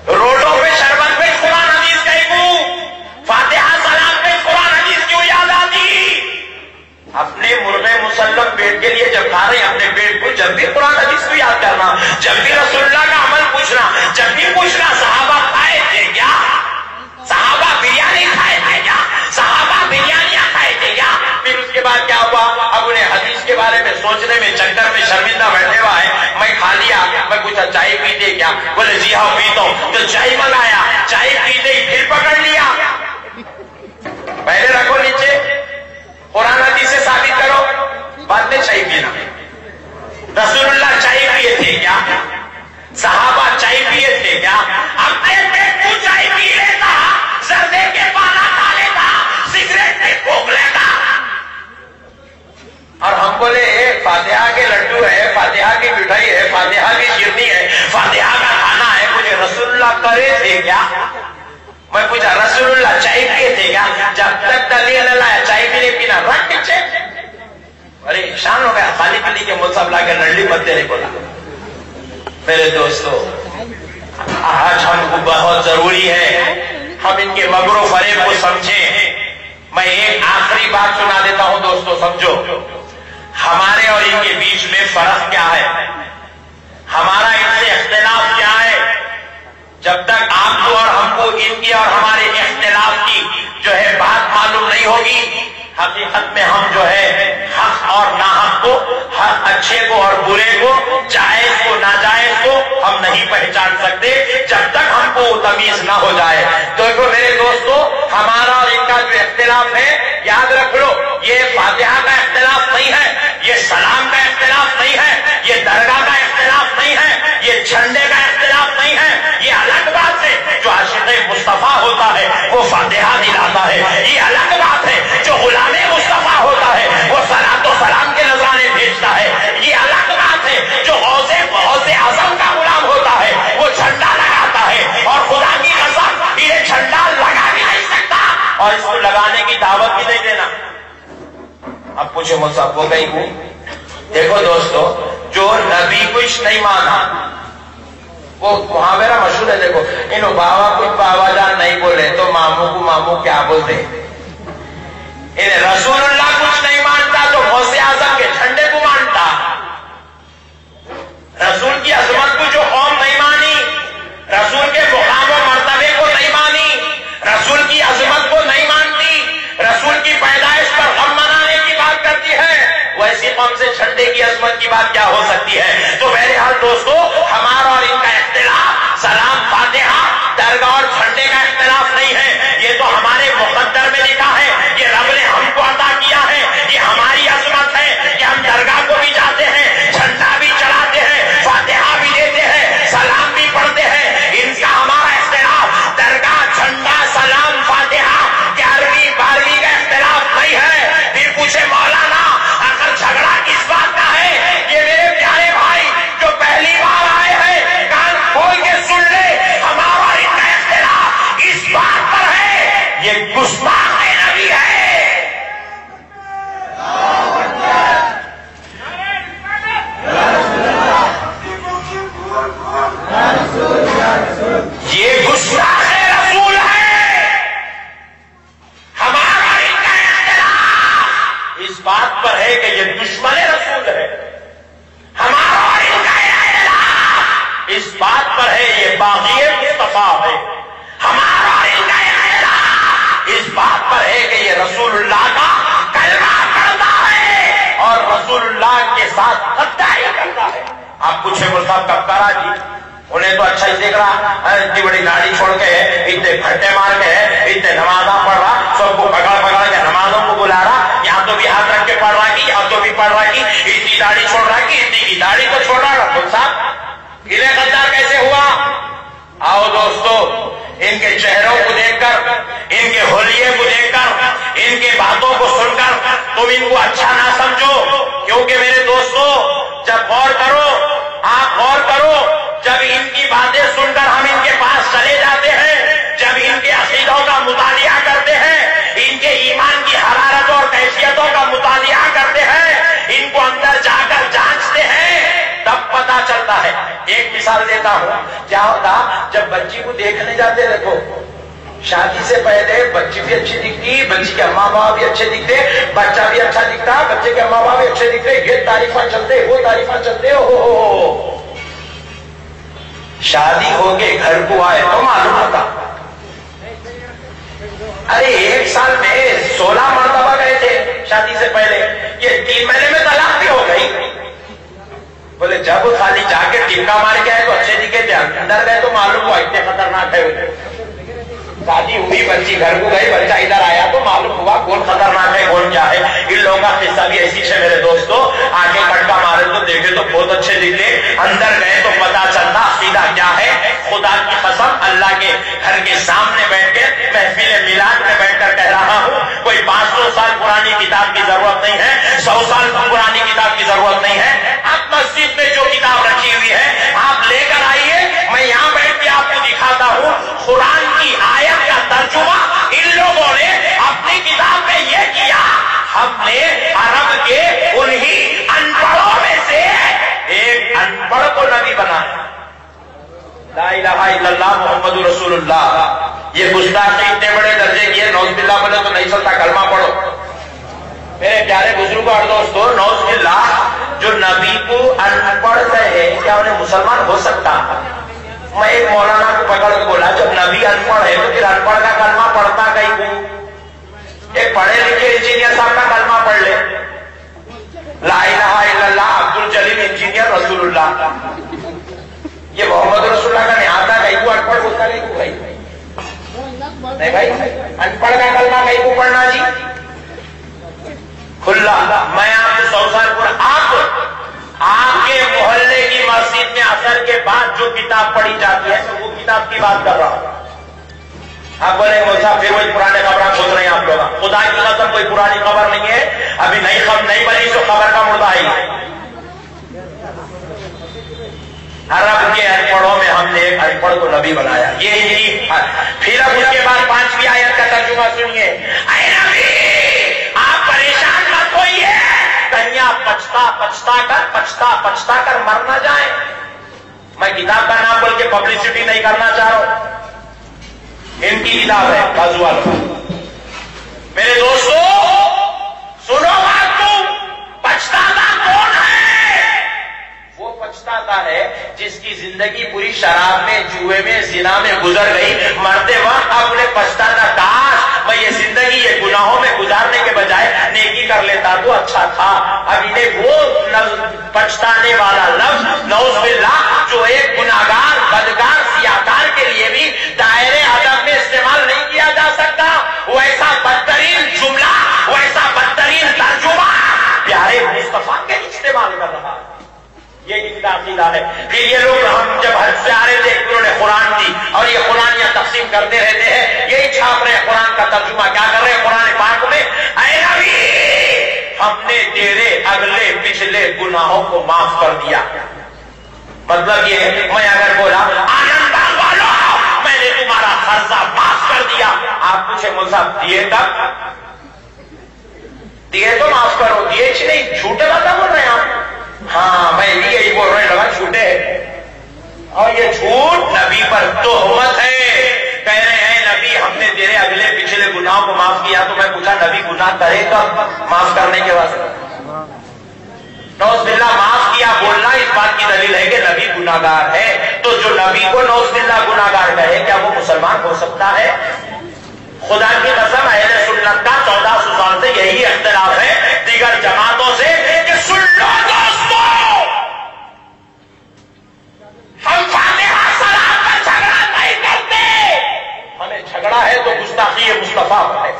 روڈوں پہ شربت پہ قرآن حدیث کئی کو، فاتحہ سلام پہ قرآن حدیث کیوں یاد آتی؟ اپنے مرغے مسلم پیٹ کے لیے جب کھا رہے ہیں اپنے پیٹ کو، جب بھی قرآن حدیث کو یاد کرنا، جب بھی رسول اللہ کا عمل پوچھنا، جب بھی پوچھنا صحابہ کھائے تھے کیا، صحابہ بریانی کھائے تھے کیا، صحابہ بریانیاں کھائے تھے کیا. پھر اس کے بعد کیا ہوا، اب انہیں حدیث کے بارے میں سوچنے میں چکر میں شرمندہ بیٹھے ہوا ہے. میں کھا لیا، میں پوچھا چائے پیتے کیا، بولے جی ہاں پیتا ہوں، تو چائے منگایا، چائے پیتے ہی پھر پکڑ لیا. پہلے رکھو نیچے، قرآن حدیث سے ثابت کرو، بعد میں چائے پینا. رسول اللہ چائے پیے تھے کیا، صحابہ چائے پیے تھے کیا؟ اپنے پیٹ کو چائے پی لیتا، سردے کے پانا کھا لیتا، سگریٹ میں پھونک لیتا. اور ہم بولے فاتحہ کے لڈو ہے، فاتحہ کی مٹھائی ہے، فاتحہ کی شیرنی ہے، فاتحہ کا کھانا ہے. مجھے رسول اللہ کرے تھے کیا؟ میں پوچھا رسول اللہ چائے پیے تھے کیا؟ جب تک دلیل نہ لایا چائے بھی نہیں پینا، رکھ پیچھے. ارے شان ہو گیا، خالی پلی کے مصحف لا کے لڑلی مت دینے بولا. میرے دوستو آج ہم کو بہت ضروری ہے ہم ان کے مکر و فریب کو سمجھیں. میں ایک آخری بات سنا دیتا ہوں دوستو، سمجھو ہمارے اور ان کے بیچ میں فرق کیا ہے، ہمارا ان سے اختلاف کیا ہے. جب تک آپ کو اور ہم کو ان کی اور ہمارے اختلاف کی جو ہے بات معلوم نہیں ہوگی، حقیقت میں ہم جو ہے حق اور ناحق کو، حق اچھے کو اور برے کو، جائز کو ناجائز کو ہم نہیں پہچان سکتے جب تک ہم کو تمیز نہ ہو جائے۔ تو میرے دوستو، ہمارا اور ان کا جو اختلاف ہے، یاد رکھ لو، یہ فاتحہ کا اختلاف نہیں ہے، یہ سلام کا اختلاف نہیں ہے، یہ درگاہ کا اختلاف نہیں ہے، یہ جھنڈے کا اختلاف نہیں ہے، یہ الگ بات ہے۔ جو عاشق مصطفیٰ ہوتا ہے وہ فاتحہ دلاتا ہے، یہ الگ بات ہے۔ جو غلام مصطفیٰ ہوتا ہے وہ صلاۃ و سلام کے نذرانے بھیجتا ہے، یہ الگ بات ہے۔ جو غوث اعظم کا غلام ہوتا ہے وہ جھنڈا لگاتا ہے، اور خدا کی قسم یہ جھنڈا لگا بھی نہیں سکتا اور اس کو لگانے کی دعوت بھی نہیں دینا۔ اب پوچھے مجھ سے وہ کہیں کو دیکھو دوستو، جو نبی کچھ نہیں مانا، وہ محاورہ مشہور ہے، دیکھو انہوں بابا کچھ بابا جان نہیں بولے تو ماموں کو ماموں کیا بولتے۔ انہیں رسول اللہ کچھ نہیں مانتا تو غوث اعظم کے جھنڈے کو مانتا۔ رسول کی عظمت کو جو قوم نہیں مانی، رسول کے مقام و مرتبے کو نہیں مانی، رسول کی عظمت کو نہیں مانتی، رسول کی پیدائش پر غم منانے کی بات کرتی ہے، ویسی قوم سے جھنڈے کی عظمت کی بات کیا ہو سکتی ہے؟ تو بہرحال دوستو، ہمارا اور ان کا اختلاف سلام، فاتحہ، درگاہ اور جھنڈے کا اختلاف نہیں ہے، یہ تو ہمارے مقدر میں لکھا ہے، یہ رب نے ہم کو عطا کیا ہے، یہ ہماری عظمت ہے کہ ہم درگاہ کو بھی جاتے ہیں، جھنڈا بھی چڑھاتے ہیں، فاتحہ بھی دیتے ہیں، سلام بھی پڑھتے ہیں۔ ان کا ہمارا اختلاف درگاہ، جھنڈا، سلام، فاتحہ 11ویں 12ویں کا اختلاف نہیں ہے۔ پھر پوچھے مولانا اگر جھگڑا کس بات کا ہے؟ یہ میرے پیارے بھائی جو پہلی بار آئے ہیں کان کھول کے سن لے، ہمارا اور ان کا اختلاف اس بات پر ہے، یہ گستاخ نبی ہے۔ یہ گستاخ رسول ہے۔ ہمارا ان کا اختلاف اس بات پر ہے کہ یہ دشمن رسول ہے۔ ہمارا اور ان کا اختلاف اس بات پر ہے یہ باغی مصطفیٰ ہے۔ ہمارا اور ان کا اختلاف اس بات پر ہے کہ یہ رسول اللہ کا کلمہ پڑھتا ہے اور رسول اللہ کے ساتھ غداری کرتا ہے۔ آپ پوچھے صاحب کب کرا جی؟ انہیں تو اچھا ہی دیکھ رہا، اتنی بڑی داڑھی چھوڑ کے ہے، اتنے پھٹے مار کے ہے، اتنے نمازاں پڑھ رہا، سب کو پکڑ کے نمازوں کو بلا رہا، یہاں تو بھی ہاتھ رکھ کے پڑھ رہا کہ یہاں تو بھی پڑھ رہا کہ اتنی داڑھی چھوڑ رہا کہ اتنی کی داڑھی تو چھوڑ رہا۔ رسول صاحب انہیں غدار کیسے ہوا؟ آؤ دوستو، ان کے چہروں کو دیکھ کر، ان کے حلیے کو دیکھ کر، ان کے باتوں کو سن کر تم ان کو اچھا نہ سمجھو، کیونکہ میرے دوستو جب غور کرو، آپ غور کرو، جب ان کی باتیں سن کر ہم ان کے پاس چلے جاتے ہیں، جب ان کے عقیدوں کا مطالعہ کرتے ہیں، ان کے ایمان کی حرارت اور کیفیتوں کا مطالعہ کرتے ہیں، ان کو اندر جا کر جانچتے ہیں، تب پتا چلتا ہے۔ ایک مثال دیتا ہوں، کیا ہوتا جب بچی کو دیکھنے جاتے، دیکھو شادی سے پہلے بچی بھی اچھی دکھتی، بچی کے اماں باپ بھی اچھے دکھتے، بچہ بھی اچھا دکھتا، بچے کے اماں باپ بھی اچھے دکھتے، یہ تعریفاں چلتے، وہ تعریفاں چلتے، ہو شادی ہو کے گھر کو آئے تو معلوم ہوتا، ارے 1 سال میں 16 مرتبہ گئے تھے شادی سے پہلے، یہ 3 مہینے میں طلاق بھی ہو گئی۔ بولے جب خالی جا کے ٹپکا مار کے آئے تو اچھے دکھے تھے، اندر گئے تو معلوم ہوا اتنے خطرناک ہے۔ شادی ہوئی، بچی گھر کو گئی، بچہ ادھر آیا تو معلوم ہوا کون خطرناک ہے کون کیا ہے۔ ان لوگوں کا قصہ بھی ایسی ہے میرے دوستو، آگے پٹکا مارے تو دیکھے تو بہت اچھے دکھتے، اندر گئے تو پتا چلتا عقیدہ کیا ہے۔ خدا کی قسم اللہ کے گھر کے سامنے بیٹھ کے محفل میلاد میں بیٹھ کر کہہ رہا ہوں، کوئی 500 سال پرانی کتاب کی ضرورت نہیں ہے، 100 سال پرانی کتاب کی ضرورت نہیں ہے۔ آپ مسجد میں جو کتاب رکھی ہوئی ہے آپ لے کر آئیے، میں یہاں بیٹھ کے آپ کو دکھاتا ہوں قرآن کی آیت کا ترجمہ ان لوگوں نے اپنی کتاب میں یہ کیا۔ ہم نے عرب کے انہی ان پڑھوں میں سے ایک ان پڑھ کو نبی بنایا۔ لا الہ الا اللہ محمد رسول اللہ، یہ گستاخی اتنے بڑے درجے کی ہے، نعوذ باللہ بولے تو نہیں چلتا، کلمہ پڑھو۔ میرے پیارے بزرگوں اور دوستوں، نعوذ باللہ جو نبی کو ان پڑھ کہے کیا انہیں مسلمان ہو سکتا؟ میں ایک مولانا کو پکڑ کے بولا جب نبی ان پڑھ ہے تو پھر ان پڑھ کا کلمہ پڑھتا کہیں کو؟ ایک پڑھے لکھے انجینئر صاحب کا کلمہ پڑھ لے، لا الہ الا اللہ عبد الجلیل انجینئر رسول اللہ، یہ محمد رسول اللہ کا نہیں آتا، کہیں کو ان پڑھ ہوتا نہیں کو بھائی، نہیں بھائی ان پڑھ کا کلمہ کہیں کو پڑھنا جی کھلا۔ میں آپ کو 100 سال پر آپ کے محلے کی مسجد میں عصر کے بعد جو کتاب پڑھی جاتی ہے وہ کتاب کی بات کر رہا ہوں۔ آپ بولے صاحب پھر وہی پرانے خبریں کھول رہے ہیں آپ لوگ، خدا کی قسم کوئی پرانی خبر نہیں ہے، ابھی نئی بنی جو خبر کا مردہ آئی۔ عرب کے ان پڑھوں میں ہم نے ایک ان پڑھ کو نبی بنایا، یہ پھر اب اس کے بعد 5ویں آیت کا ترجمہ سنیے، اے نبی آپ پریشان مت ہوئیے، کہیں آپ پچھتا کر مر نہ جائیں۔ میں کتاب کا نام بول کے پبلسٹی نہیں کرنا چاہ رہا ہوں، ان کی کتاب ہے بازو والا۔ میرے دوستو سنو بات کو، پچھتاتا کون ہے؟ وہ پچھتاتا ہے جس کی زندگی پوری شراب میں، جوئے میں، زنا میں گزر گئی، مرتے وقت اب نے پچھتاتا کاش میں یہ زندگی یہ گناہوں میں گزارنے کے بجائے نیکی کر لیتا تو اچھا تھا۔ اب انہیں وہ پچھتانے والا لفظ نعوذ باللہ جو ایک گناہگار، بدکار، سیاہکار کے لیے بھی دائرے ادب میں استعمال نہیں کیا جا سکتا، ویسا بدترین جملہ، ویسا بدترین ترجمہ پیارے مصطفیٰ کے استعمال کر رہا ہے۔ یہ ان کا عقیدہ ہے۔ پھر یہ لوگ ہم جب حج سے آ رہے تھے انہوں نے قرآن دی اور یہ قرآن یہاں تقسیم کرتے رہتے ہیں، یہی چھاپ رہے ہیں قرآن کا ترجمہ کیا کر رہے ہیں قرآن پاک میں، اے نبی ہم نے تیرے اگلے پچھلے گناہوں کو معاف کر دیا۔ مطلب یہ ہے میں اگر بولا آنند باغ والوں میں نے تمہارا قرضہ معاف کر دیا، آپ پوچھے مصحف دیے کب؟ دیے تو معاف کرو، دیے نہیں، جھوٹے باتیں بول رہے ہیں آپ۔ ہاں میں بھی یہی بول رہے لگا جھوٹے، اور یہ جھوٹ نبی پر تہمت ہے۔ کہہ رہے ہیں نبی ہم نے تیرے اگلے پچھلے گناہوں کو معاف کیا، تو میں پوچھا نبی گناہ کرے گا معاف کرنے کے واسطے؟ نعوذ باللہ معاف کیا بولنا اس بات کی دلیل ہے کہ نبی گناہگار ہے، تو جو نبی کو نعوذ باللہ گناہگار کہے کیا وہ مسلمان ہو سکتا ہے؟ خدا کی قسم اہل سنت کا 1400 سال سے یہی اختلاف ہے دیگر جماعتوں سے کہ سن لو دوستو، ہم فاتحہ سلام پر جھگڑا نہیں کرتے، ہمیں جھگڑا ہے تو گستاخی مصطفیٰ ہے۔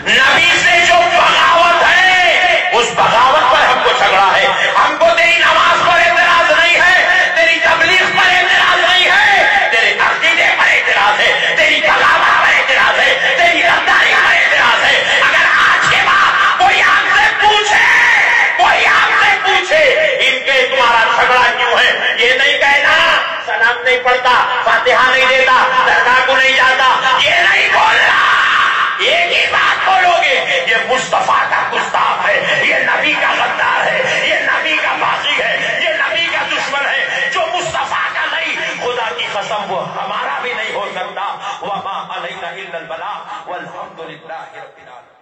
نبی سے جو بغاوت ہے اس بغاوت پر ہم کو جھگڑا ہے۔ ہم کو تیری نماز پر اعتراض نہیں ہے، تیری تبلیغ پر اعتراض نہیں ہے، تیرے عقیدے پر اعتراض ہے، تیری بغاوت پر اعتراض ہے، تیری غداری پر اعتراض ہے۔ اگر آج کے بعد کوئی آپ سے پوچھے ان کے تمہارا جھگڑا کیوں ہے، یہ نہیں کہنا سلام نہیں پڑھتا، فاتحہ نہیں دیتا، درگاہ کو نہیں جاتا، یہ نہیں بولنا، ایک ہی بات بولو گے یہ مصطفیٰ کا گستاخ ہے، یہ نبی کا غدار ہے، یہ نبی کا باغی ہے، یہ نبی کا دشمن ہے، جو مصطفیٰ کا نہیں خدا کی قسم وہ ہمارا بھی نہیں ہو سکتا۔ وما علینا الا البلاغ والحمد للہ رب العالمین۔